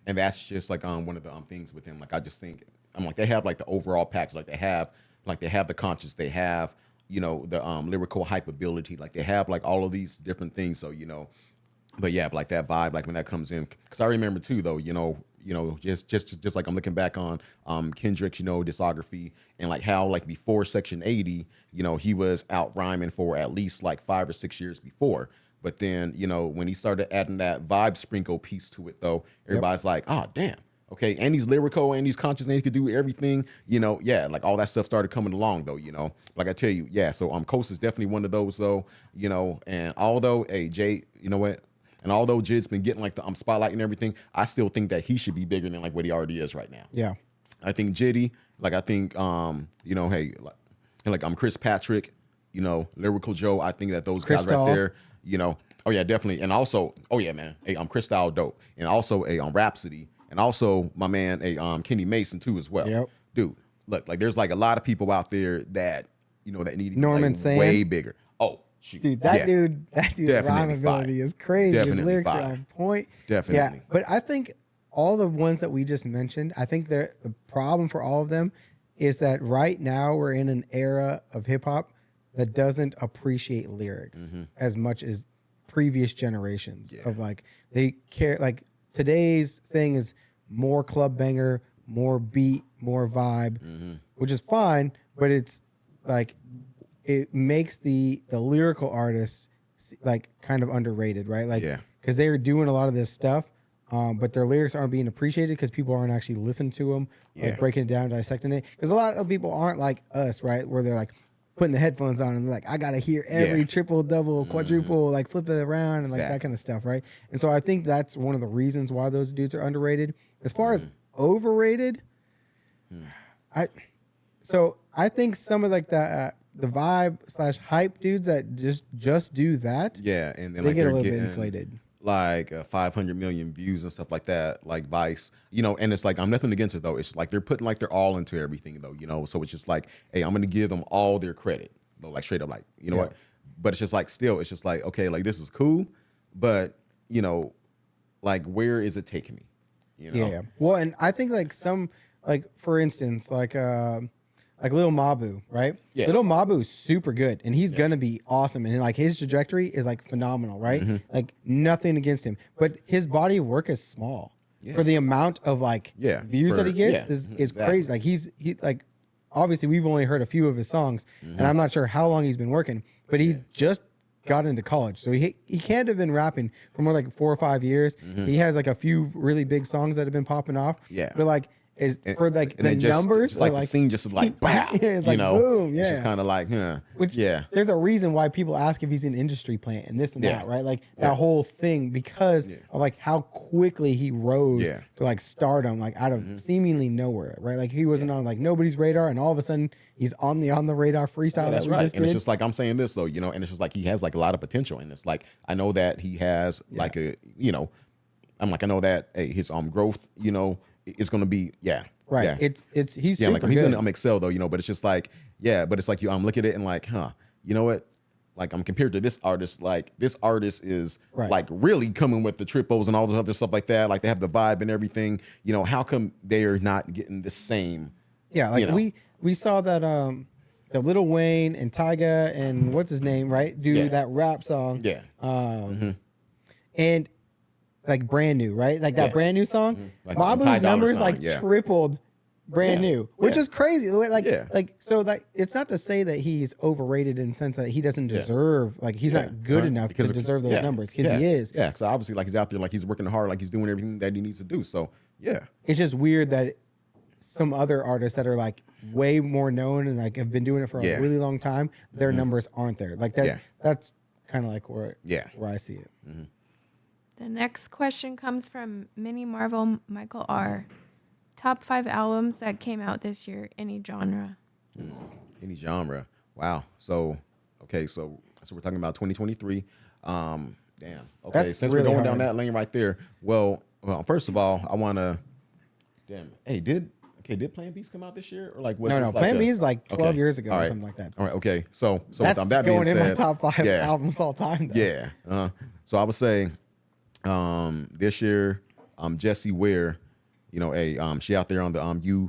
And that's just like one of the things with him. Like I just think I'm like they have like the overall package. Like they have the conscience. They have the lyrical hype ability. Like they have like all of these different things. So but yeah, like that vibe. Like when that comes in, because I remember too though. Just like I'm looking back on Kendrick's discography and like how like before Section 80, he was out rhyming for at least like 5 or 6 years before. But then, when he started adding that vibe sprinkle piece to it, though, everybody's like, oh, damn. Okay. And he's lyrical and he's conscious and he could do everything, like all that stuff started coming along, though, Like I tell you, yeah. So Coast is definitely one of those, though, and although, hey, Jay, you know what? And although Jid's been getting like the spotlight and everything, I still think that he should be bigger than like what he already is right now. Yeah. I think Jiddy, like I think, hey, like I'm Chris Patrick, Lyrical Joe. I think that those guys right there. Oh yeah, definitely. And also, oh yeah, man. Hey, I'm Cristal Dope. And also Rhapsody. And also my man, Kenny Mason too as well. Yep. Dude, look, like there's like a lot of people out there that, that need to be Norman like, Sam. way bigger. Oh, shoot. Dude, that dude's rhyme ability fire. is crazy. Definitely His lyrics fire. are on point. Definitely. Yeah, but I think all the ones that we just mentioned, I think the problem for all of them is that right now we're in an era of hip hop that doesn't appreciate lyrics as much as previous generations of like they care. Like today's thing is more club banger, more beat, more vibe, which is fine, but it's like it makes the lyrical artists like kind of underrated, right? Like because they are doing a lot of this stuff. But their lyrics aren't being appreciated because people aren't actually listening to them, like breaking it down, dissecting it. Because a lot of people aren't like us, right? Where they're like putting the headphones on and they're like, I gotta hear every triple, double, quadruple, like flip it around and like that kind of stuff, right? And so I think that's one of the reasons why those dudes are underrated. As far as overrated, I think some of like the vibe / hype dudes that just do that, and then they like get a they're little bit getting inflated. like 500 million views and stuff like that, like Vice, and it's like, I'm nothing against it though. It's like they're putting like their all into everything though, so it's just like, hey, I'm going to give them all their credit though, like straight up, like, you know what? But it's just like, still, it's just like, okay, like this is cool, but like where is it taking me? Yeah. Well, and I think like some, like for instance, like Lil Mabu, right? Yeah. Lil Mabu is super good, and he's gonna be awesome, and like his trajectory is like phenomenal, right? Like nothing against him, but his body of work is small for the amount of like views that he gets is crazy. Like he like obviously we've only heard a few of his songs, and I'm not sure how long he's been working, but he just got into college, so he can't have been rapping for more like 4 or 5 years. He has like a few really big songs that have been popping off. But like for like the numbers, just like the scene just like wow, it's like boom, it's just kind of like Which there's a reason why people ask if he's an industry plant and this and that, right? Like that whole thing because of like how quickly he rose to like stardom, like out of seemingly nowhere, right? Like he wasn't on like nobody's radar, and all of a sudden he's on the radar freestyle. That's that we right. just And did. it's just like I'm saying this though, and it's just like he has like a lot of potential, and it's like I know that he has like a I'm like I know that his growth is gonna be right. It's he's super like good. I'm Excel though, but it's just like but it's like I'm looking at it and like you know what? Like I'm compared to this artist, like this artist is Right. like really coming with the tripos and all this other stuff like that. Like they have the vibe and everything. You know, how come they're not getting the same? Yeah, like You know. we saw that the Lil Wayne and Tyga and what's his name, right? Do Yeah. that rap song. Yeah. And like brand new, right? Like that Yeah. brand new song. Like Mabu's Ty Dolla numbers Sign, like yeah. tripled brand Yeah. new, which Yeah. is crazy. Like Yeah. so like it's not to say that he's overrated in the sense that he doesn't Yeah. deserve like he's not good enough to deserve those numbers because he is. Yeah, because obviously, like he's out there, like he's working hard, like he's doing everything that he needs to do. So yeah, It's just weird that some other artists that are like way more known and like have been doing it for Yeah. a really long time, their numbers aren't there. Like that. Yeah. That's kind of like where Yeah. I see it. The next question comes from Mini Marvel Michael R. Top 5 albums that came out this year, any genre. any genre. Wow. So okay, so we're talking about 2023. Damn. Okay, That's since really we're going down hard. that lane right there. Well, first of all, I want to. Damn. Hey, did Plan B's come out this year or like what's No, this Plan a- B is like 12 okay, years ago all or right, something like that. All right. Okay. So That's with that being going in said, my top 5 yeah, albums all time. Though. Yeah. So I would say this year, Jessie Ware, you know, she out there on the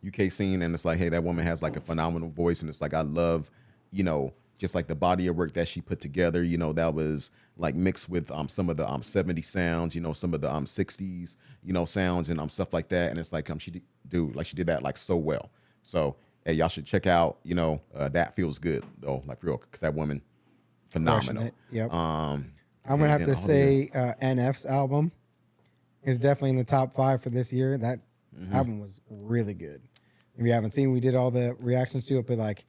UK scene, and it's like, hey, that woman has like a phenomenal voice, and it's like I love, you know, just like the body of work that she put together. You know, that was like mixed with some of the 70s sounds, you know, some of the 60s, you know, sounds and stuff like that. And it's like she did that like so well. So hey, y'all should check out, you know, That Feels Good though, like for real, because that woman, phenomenal. Crushing it. Yep. I'm I'm gonna have to say NF's album is definitely in the top 5 for this year. That album was really good. If you haven't seen, we did all the reactions to it, but like,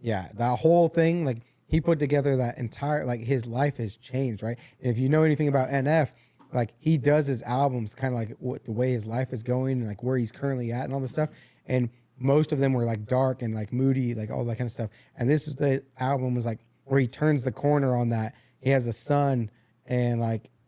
yeah, that whole thing, like he put together that entire, like his life has changed, right? And if you know anything about NF, like he does his albums kind of like the way his life is going and like where he's currently at and all this stuff. And most of them were like dark and like moody, like all that kind of stuff. And this is the album was like where he turns the corner on that. He has a son and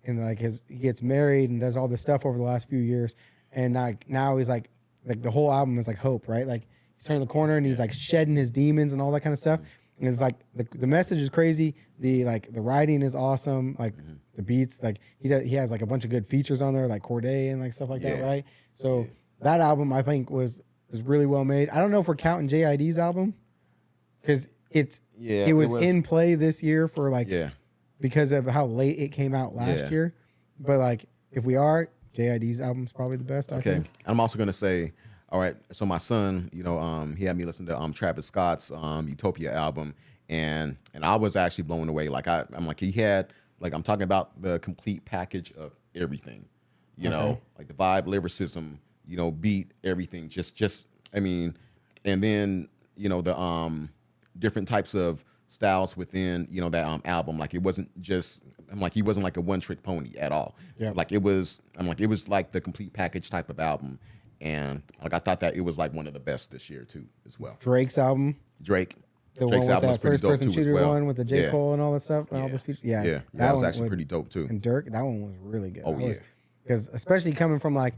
he gets married and does all this stuff over the last few years. And like now he's like the whole album is like hope, right? Like he's turning the corner and he's like shedding his demons and all that kind of stuff. And it's like the message is crazy. The writing is awesome. Like the beats, like he has like a bunch of good features on there, like Corday and like stuff like that, right? So that album I think was really well made. I don't know if we're counting JID's album because it was in play this year for like because of how late it came out last year. But like if we are, JID's album's probably the best. I think. I'm also gonna say, all right. So my son, you know, he had me listen to Travis Scott's Utopia album, and I was actually blown away. Like I'm like he had like I'm talking about the complete package of everything, you know, like the vibe, lyricism, you know, beat, everything. Just I mean, and then you know the different types of styles within, you know, that album. Like it wasn't just he wasn't like a one trick pony at all. Yeah. Like it was it was like the complete package type of album. And like I thought that it was like one of the best this year too, as well. Drake's album. Drake's The one with album was that pretty first dope person too as shooter well. one with the J. Cole and all that stuff and all those features. Yeah, that was one actually pretty dope too. And Dirk, that one was really good. Oh, yeah. Because especially coming from like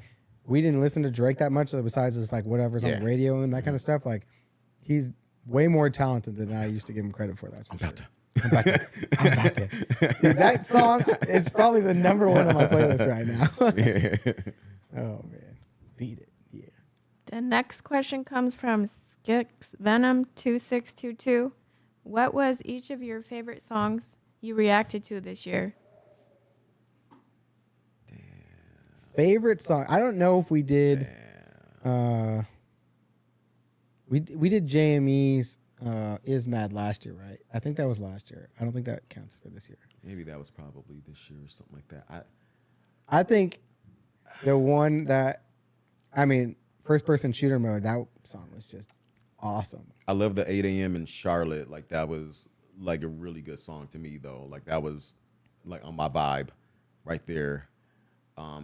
we didn't listen to Drake that much besides just like whatever's on the radio and that kind of stuff. Like he's way more talented than I used to give him credit for. That's for sure. I'm about to. Dude, that song is probably the number one on my playlist right now. Oh man, beat it. Yeah. The next question comes from Skix Venom 2622. What was each of your favorite songs you reacted to this year? Favorite song? I don't know if we did. We did JME's Is Mad last year, right? I think that was last year. I don't think that counts for this year. Maybe that was probably this year or something like that. I think the one that, I mean, first person shooter mode, that song was just awesome. I love the 8 a.m. in Charlotte. Like that was like a really good song to me though. Like that was like on my vibe right there.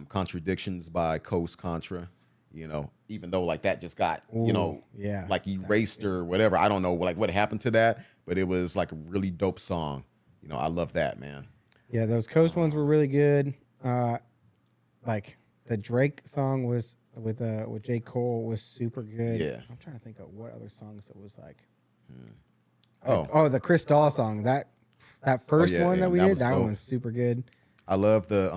Contradictions by Coast Contra, you know, even though like that just got, you know, like erased or whatever. I don't know like what happened to that, but it was like a really dope song. You know, I love that, man. Yeah, those Coast ones were really good. Like the Drake song was with J. Cole was super good. Yeah. I'm trying to think of what other songs it was like. The Chris Doll song. That first yeah, one that and we that did, was that dope. one was super good. I love the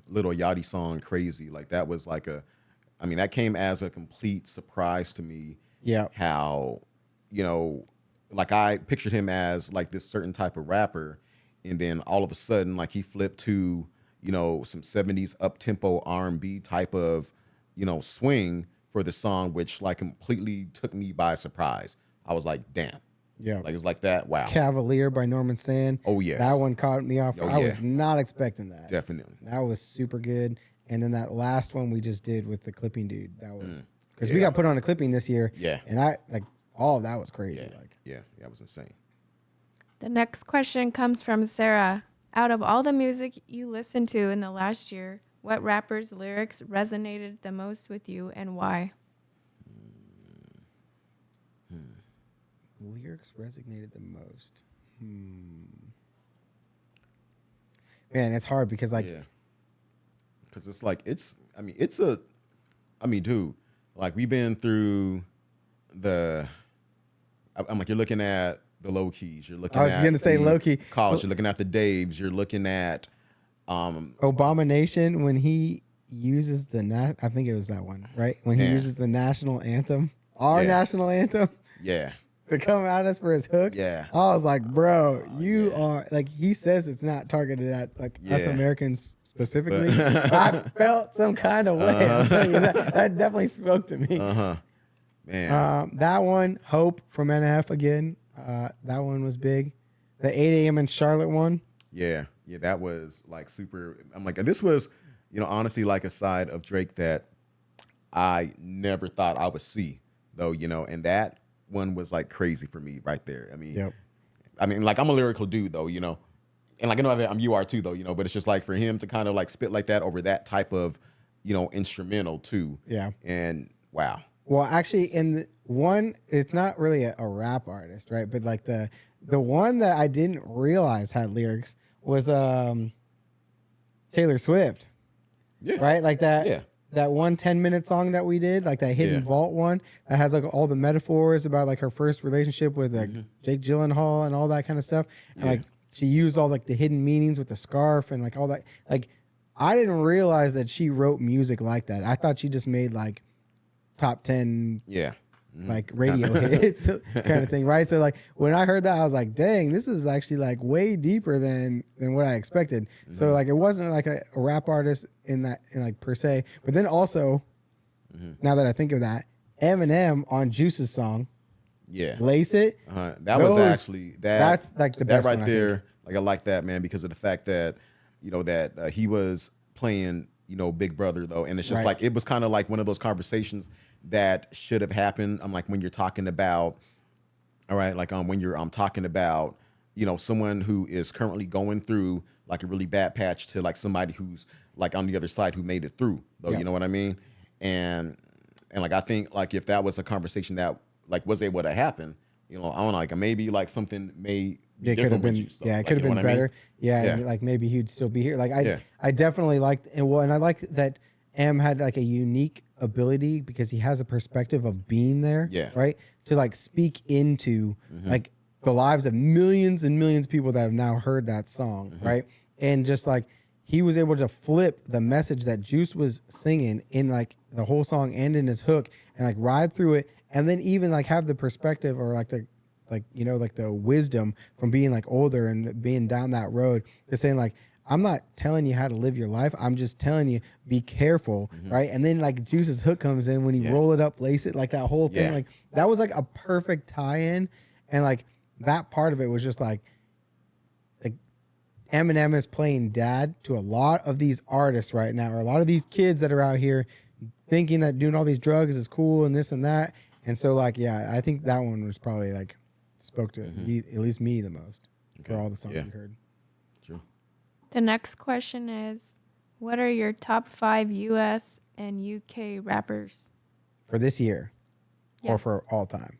Little Yachty song "Crazy." Like that was like I mean, that came as a complete surprise to me. Yeah. How, you know, like I pictured him as like this certain type of rapper, and then all of a sudden, like he flipped to, you know, some '70s up tempo R&B type of, you know, swing for the song, which like completely took me by surprise. I was like, damn. Yeah. Like it's like that. Wow. Cavalier by Norman Sand. Oh, yes. That one caught me off. Oh, I yeah. was not expecting that. Definitely. That was super good. And then that last one we just did with the clipping dude. That was because we Yeah. got put on a clipping this year. Yeah. And I like all of that was crazy. Yeah. Like Yeah. That was insane. The next question comes from Sarah. Out of all the music you listened to in the last year, what rapper's lyrics resonated the most with you and why? lyrics resonated the most. Man, it's hard because like yeah. Because it's like dude, like we've been through I'm like, you're looking at the low keys, you're looking I was at gonna say the low key. college, you're looking at the Daves, you're looking at Abomination when he uses the I think it was that one, right? When he Yeah. uses the national anthem, our Yeah. national anthem, yeah. to come at us for his hook. Yeah. I was like, bro, you are like, he says it's not targeted at like us Yeah. Americans specifically. I felt some kind of way. I'm telling you that definitely spoke to me. Man. That one, Hope from NF again. That one was big. The 8 a.m. in Charlotte one. Yeah, that was like super. I'm like, this was, honestly, like a side of Drake that I never thought I would see, though, and that one was like crazy for me right there. I mean, Yep. like I'm a lyrical dude, though, and like I know you are too, though, but it's just like for him to kind of like spit like that over that type of, instrumental too. Yeah. And wow. Well, actually, in the one, it's not really a rap artist, right? But like the one that I didn't realize had lyrics was Taylor Swift. Yeah. Right? Like that. Yeah. That 1 10-minute song that we did, like that Hidden Yeah. Vault one, that has like all the metaphors about like her first relationship with like Jake Gyllenhaal and all that kind of stuff. And like she used all like the hidden meanings with the scarf and like all that. Like I didn't realize that she wrote music like that. I thought she just made like top 10 Yeah. like radio hits kind of thing, right? So like when I heard that, I was like, dang, this is actually like way deeper than what I expected. So like it wasn't like a rap artist in like per se, but then also now that I think of that, Eminem on Juice's song, Yeah. Lace It. That was Those- actually that's like the that best right one, I there. think. Like I like that, man, because of the fact that that he was playing Big Brother, though, and it's just Right. like it was kind of like one of those conversations that should have happened. I'm like when you're talking about, all right, like when you're talking about someone who is currently going through like a really bad patch to like somebody who's like on the other side who made it through, though. Yeah. You know what I mean? And like I think like if that was a conversation that like was able to happen, I don't know, like maybe like something may be It could have different with been, Juice, though. yeah, it Like, could have you know been what I mean? better. Yeah, Yeah. and, like maybe he'd still be here. Like Yeah. I definitely liked, and I like that M had like a unique ability because he has a perspective of being there, Yeah. right, to like speak into like the lives of millions and millions of people that have now heard that song, right, and just like he was able to flip the message that Juice was singing in like the whole song and in his hook and like ride through it, and then even like have the perspective or like the like the wisdom from being like older and being down that road to saying like, I'm not telling you how to live your life. I'm just telling you, be careful. Right. And then like Juice's hook comes in when you roll it up, lace it, like that whole thing. Yeah. Like that was like a perfect tie-in. And like that part of it was just like Eminem is playing dad to a lot of these artists right now, or a lot of these kids that are out here thinking that doing all these drugs is cool and this and that. And so like, yeah, I think that one was probably like spoke to at least me the most for all the songs Yeah. we heard. True. The next question is, what are your top 5 U.S. and U.K. rappers? For this year or Yes. for all time?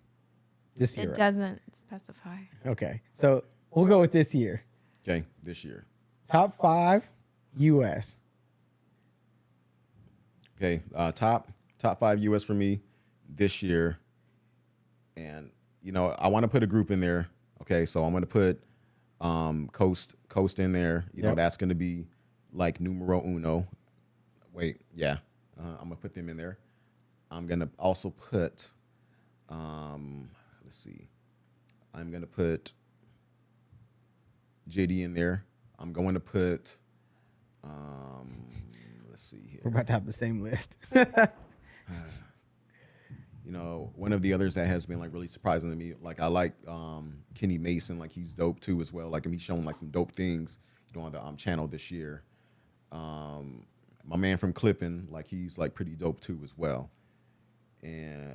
This year. It right? doesn't specify. Okay. So we'll go with this year. Okay, this year. Top 5 US. Okay, top 5 U.S. for me this year, and I want to put a group in there. Okay, so I'm gonna put Coast in there. You know, Yep. that's gonna be like numero uno. Wait, yeah, I'm gonna put them in there. I'm gonna also put, let's see, I'm gonna put JD in there. I'm going to put, let's see here. We're about to have the same list. You know, one of the others that has been like really surprising to me, like I like Kenny Mason, like he's dope too as well. Like he's shown like some dope things, you know, on the channel this year. My man from Clipping, like he's like pretty dope too as well. And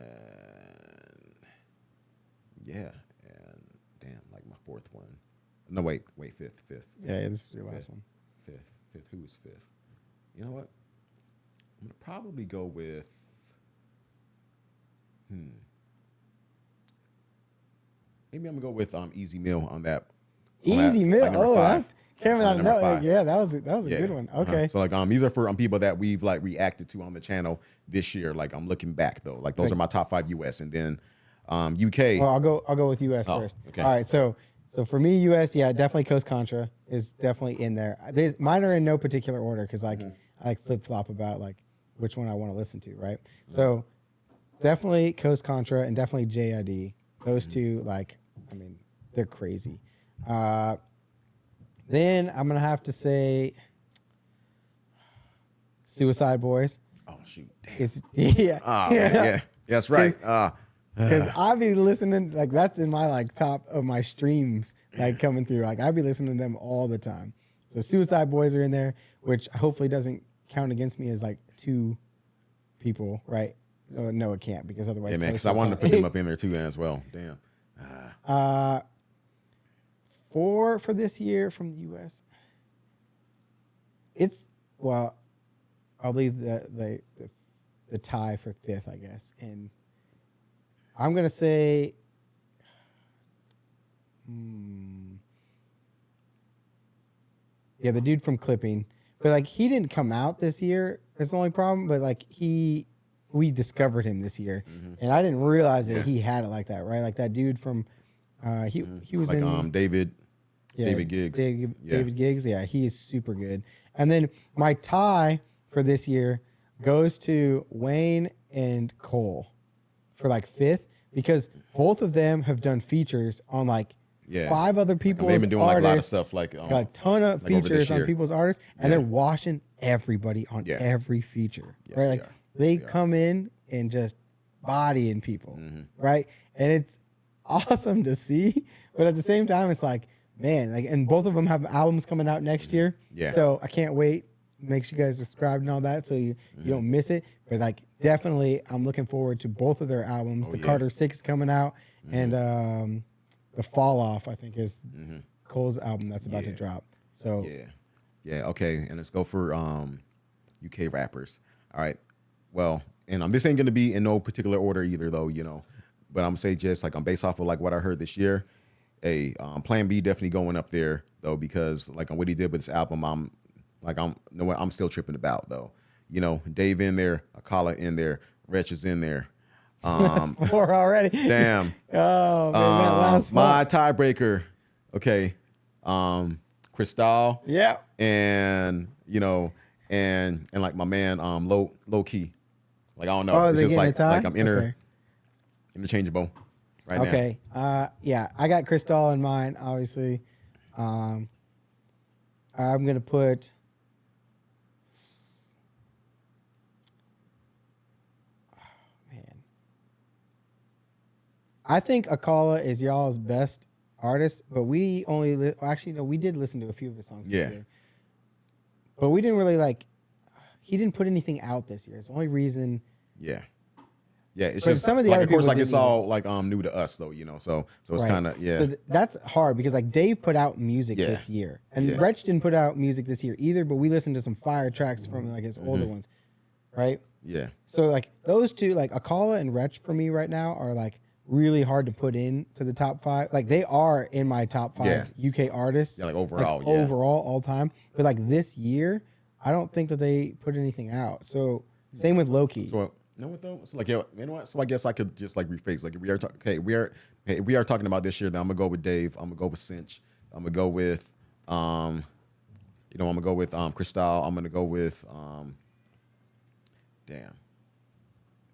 yeah, and damn, like my fourth one. No, wait, fifth. Yeah, this is your last one. Fifth. Who is fifth? You know what? I'm gonna probably go with. Maybe I'm gonna go with Easy Meal on that. Easy Meal. Like number Oh, five. that came out of Number nowhere. five. Yeah, that was a Yeah. good one. Okay. So like these are for people that we've like reacted to on the channel this year. Like I'm looking back though. Like those are my top 5 US, and then UK. Well, I'll go with US Oh, first. okay. All right, so for me, US, yeah, definitely Coast Contra is definitely in there. Mine are in no particular order because like I like flip flop about like which one I want to listen to, right? So definitely Coast Contra and definitely JID. Those two, like, I mean, they're crazy. Then I'm gonna have to say Suicide Boys. Oh shoot. Damn. Is yeah, Oh, yeah. That's right. Because I be listening, like that's in my like top of my streams, like coming through. Like I be listening to them all the time. So Suicide Boys are in there, which hopefully doesn't count against me as like 2 people, right? No, it can't because otherwise. Yeah, man. Because I wanted to put them up in there too as well. Damn. 4 for this year from the US. I'll leave the tie for 5th, I guess, and I'm gonna say. Yeah, the dude from Clipping, but like he didn't come out this year. That's the only problem. But like we discovered him this year, and I didn't realize that he had it like that, right? Like that dude from, he was Like in David Giggs. David Giggs, yeah, he is super good. And then my tie for this year goes to Wayne and Cole for like 5th because both of them have done features on like 5 other people's they've been doing artists, like a lot of stuff like a ton of like over this features on year. people's artists, and they're washing everybody on every feature, Yes, right? they Like are. they They are. come in and just bodying people, right? And it's awesome to see, but at the same time, it's like, man, like, and both of them have albums coming out next year. Yeah. So I can't wait. Make sure you guys subscribe and all that so you don't miss it. But like, definitely, I'm looking forward to both of their albums. The Carter 6 coming out, and the Fall Off, I think, is Cole's album that's about to drop. So Yeah. Okay. And let's go for UK rappers. All right. Well, and this ain't gonna be in no particular order either, though. You know, but I'm gonna say just like I'm based off of like what I heard this year. Plan B definitely going up there though because like on what he did with this album, I'm still tripping about though. You know, Dave in there, Akala in there, Wretch is in there. that's 4 already. Damn. Oh man, that last my one. tiebreaker. Okay. Cristal. Yeah. And you know, and like my man, low key. Like I don't know. Oh, It's they just getting like a tie? I'm interchangeable right now. Okay. Yeah, I got Cristal in mine, obviously. I'm gonna put. Man, I think Akala is y'all's best artist, but we only actually no, we did listen to a few of his songs. Yeah. This year, but we didn't really like. He didn't put anything out this year. It's the only reason. Yeah. Yeah, it's But just some of the like, other of course, people like it's didn't all like new to us though, you know. So it's Right. kind of So that's hard because like Dave put out music Yeah. this year, and Yeah. Wretch didn't put out music this year either. But we listened to some fire tracks from like his older ones, right? yeah. So like those two, like Akala and Wretch for me right now are like really hard to put in to the top 5. Like they are in my top 5 UK artists. Yeah, like overall, yeah. overall all time. But like this year, I don't think that they put anything out. So same with Loki. So You know what though? It's like, yo, you know what? So I guess I could just like rephrase. Like we are talking about this year. Then I'm gonna go with Dave. I'm gonna go with Cinch. I'm gonna go with I'm gonna go with Cristal. I'm gonna go with damn.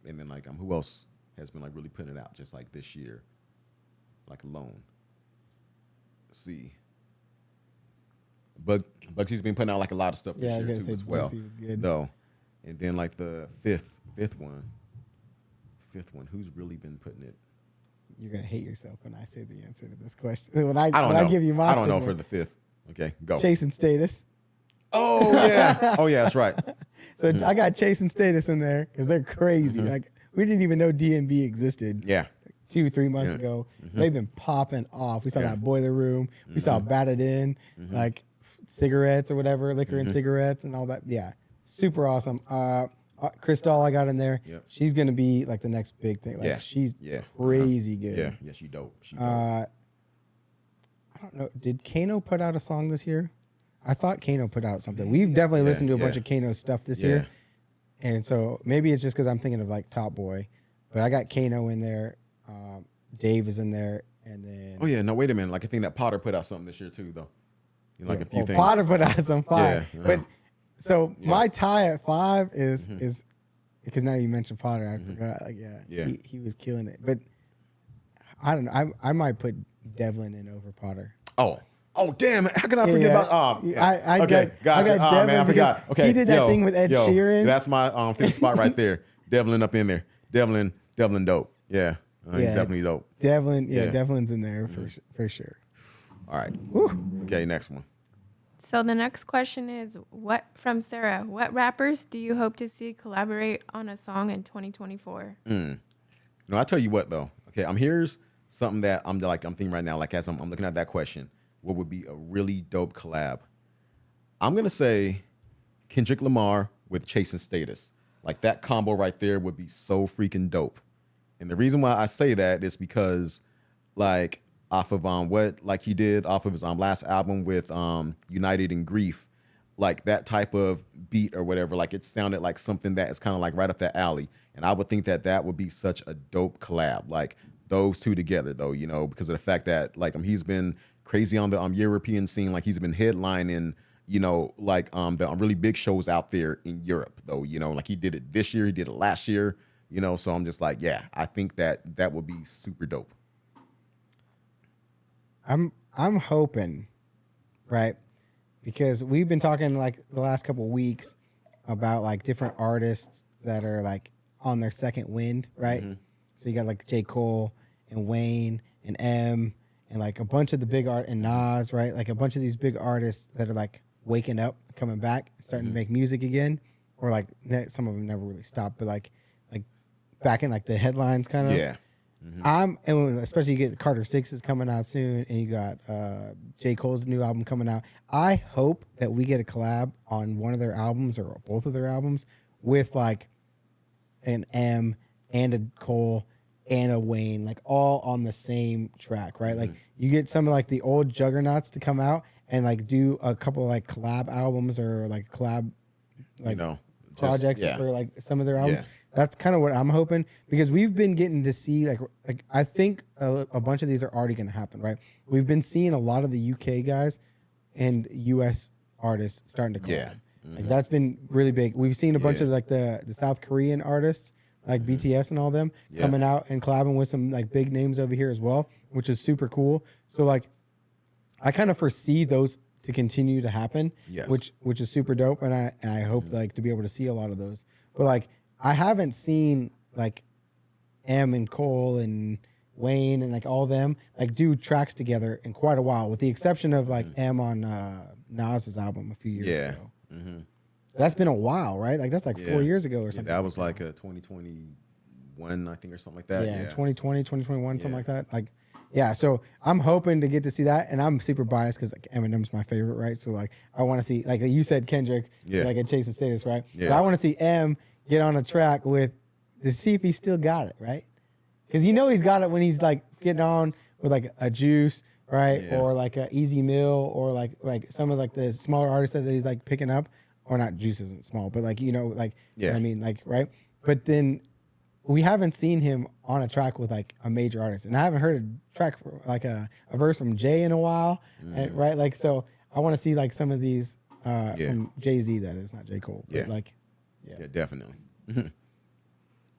And then like who else has been like really putting it out just like this year, like alone. Let's see. Bugsy's been putting out like a lot of stuff this year too as well. Was good. Though. And then like the fifth one, who's really been putting it? You're gonna hate yourself when I say the answer to this question. When I give you my I don't know for the fifth. Okay, go. Chasing Status. Oh yeah. Oh yeah, that's right. So I got Chasing Status in there because they're crazy. Like we didn't even know DMB existed. Yeah. 2-3 months ago. They've been popping off. We saw that Boiler Room. We saw Batted In, like cigarettes or whatever, liquor and cigarettes and all that. Yeah, super awesome. Cristal I got in there. Yep. She's gonna be like the next big thing. Like she's crazy good. Yeah, she dope. I don't know. Did Kano put out a song this year? I thought Kano put out something. We've definitely listened to a bunch of Kano stuff this year. And so maybe it's just because I'm thinking of like Top Boy. But I got Kano in there. Dave is in there. And then. Oh, yeah. No, wait a minute. Like I think that Potter put out something this year too, though. Like a few things. Potter put out some fire. Yeah, But so my tie at 5 is because now you mentioned Potter. I forgot. Like, he was killing it. But I don't know. I might put Devlin in over Potter. Oh damn it! How can I forget about? I okay, got gotcha. Devlin Man, I forgot. Okay, he did that thing with Ed Sheeran. That's my fifth spot right there. Devlin up in there. Devlin dope. Yeah, he's definitely dope. Devlin, Devlin's in there for sure. All right. Okay, next one. So the next question is from Sarah. What rappers do you hope to see collaborate on a song in 2024? No, I tell you what though. Okay, here's something that I'm thinking right now. Like as I'm looking at that question. What would be a really dope collab? I'm gonna say Kendrick Lamar with Chasing Status. Like that combo right there would be so freaking dope. And the reason why I say that is because, like, off of what like he did off of his last album with United in Grief, like that type of beat or whatever. Like it sounded like something that is kind of like right up that alley. And I would think that would be such a dope collab. Like those two together, though, because of the fact that like he's been crazy on the European scene. Like he's been headlining, like the really big shows out there in Europe, though, like he did it this year, he did it last year, so I'm just like, yeah, I think that would be super dope. I'm hoping, right? Because we've been talking like the last couple of weeks about like different artists that are like on their second wind, right? So you got like J. Cole and Wayne and M and like a bunch of the big art and Nas, right? Like a bunch of these big artists that are like waking up, coming back, starting to make music again, or like some of them never really stopped, but like back in like the headlines kind of. Yeah. And especially you get Carter 6 is coming out soon, and you got J. Cole's new album coming out. I hope that we get a collab on one of their albums or both of their albums with like an M and a Cole and a Wayne, like all on the same track, right? Like you get some of like the old juggernauts to come out and like do a couple of like collab albums or like collab like projects for like some of their albums. Yeah. That's kind of what I'm hoping, because we've been getting to see like I think a bunch of these are already going to happen, right? We've been seeing a lot of the UK guys and US artists starting to collab. Yeah. Like that's been really big. We've seen a bunch of like the South Korean artists like BTS and all them coming out and collabing with some like big names over here as well, which is super cool. So like I kind of foresee those to continue to happen, which is super dope, and I hope like to be able to see a lot of those. But like I haven't seen like M and Cole and Wayne and like all them like do tracks together in quite a while, with the exception of like M on Nas's album a few years ago. That's been a while, right? Like that's like 4 years ago or something. That was like a 2021, I think, or something like that. Yeah, 2020, 2021, something like that. Like, yeah, so I'm hoping to get to see that, and I'm super biased because like Eminem's my favorite, right? So like I want to see, like you said, Kendrick, like at Chasing Status, right? Yeah. But I want to see M get on a track with to see if he still got it, right? Because he's got it when he's like getting on with like a Juice, right? Yeah. Or like a Easy Mill, or like some of like the smaller artists that he's like picking up, or not Juice isn't small, but like like what I mean, like, right? But then we haven't seen him on a track with like a major artist, and I haven't heard a track for, like a verse from Jay in a while, and, right? Like, so I want to see like some of these from Jay-Z. That is not J. Cole, but like, Yeah, definitely.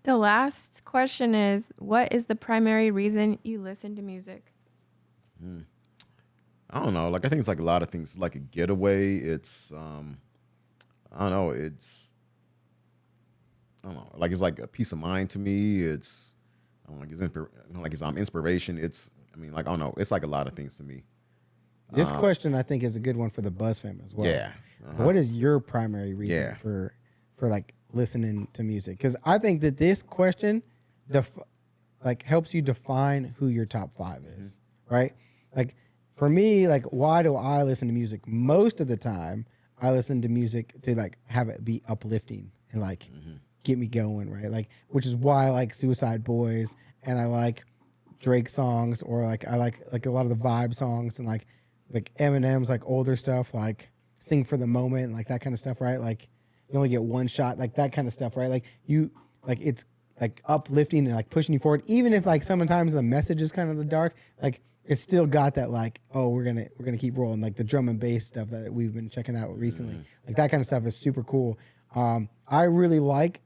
The last question is, what is the primary reason you listen to music? I don't know. Like, I think it's like a lot of things. Like a getaway. It's I don't know. I don't know. Like, it's like a peace of mind to me. It's I don't know, like it's inspiration. It's I mean, like, I don't know. It's like a lot of things to me. this question I think is a good one for the Buzz fam as well. Yeah. What is your primary reason Yeah. for like listening to music? Because I think that this question like helps you define who your top 5 is, right? Like for me, like why do I listen to music? Most of the time, I listen to music to like have it be uplifting and like get me going, right? Like which is why I like Suicide Boys and I like Drake songs, or like I like a lot of the vibe songs and like Eminem's like older stuff, like Sing for the Moment, like that kind of stuff, right? Like you only get one shot, like that kind of stuff, right? Like you like it's like uplifting and like pushing you forward, even if like sometimes the message is kind of the dark, like it's still got that like, oh, we're gonna keep rolling, like the drum and bass stuff that we've been checking out recently, like that kind of stuff is super cool. I really like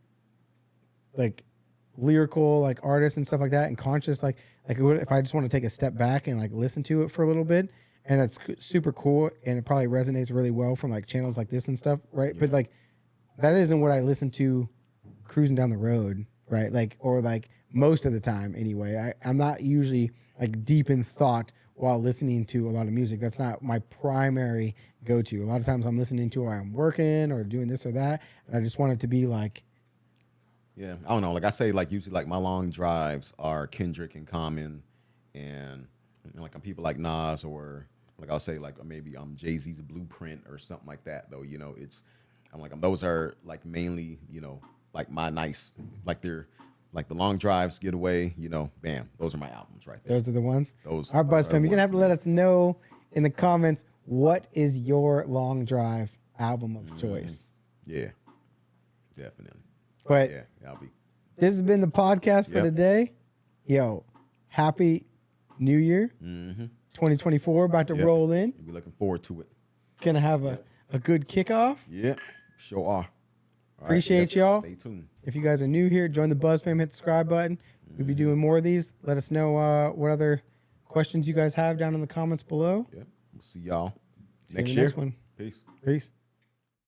lyrical like artists and stuff like that, and conscious like if I just want to take a step back and like listen to it for a little bit, and that's super cool, and it probably resonates really well from like channels like this and stuff, right? But like that isn't what I listen to cruising down the road, right? Like or like most of the time anyway. I'm not usually like deep in thought while listening to a lot of music. That's not my primary go-to. A lot of times I'm listening to it while I'm working or doing this or that, and I just want it to be like. Yeah, I don't know. Like I say, like usually, like my long drives are Kendrick and Common, and like I'm people like Nas, or like I'll say like maybe Jay-Z's Blueprint or something like that. Though I'm like those are like mainly like my nice like they're like the long drives, Getaway. Bam, those are my albums right there. Those are the ones. Those. All right, Buzz are fam, the you're gonna have to ones let us know in the comments what is your long drive album of choice. Yeah, definitely. But Yeah, I'll be. this has been the podcast for Yep. today. Yo, happy New Year, 2024, about to Yep. roll in. We'll be looking forward to it. Gonna have a good kickoff. Yeah, sure are. All right, Appreciate yep, y'all. Stay tuned. If you guys are new here, join the Buzz fam, hit the subscribe button. We'll be doing more of these. Let us know what other questions you guys have down in the comments below. Yep. We'll see y'all See you in next the year. next one. Peace. Peace.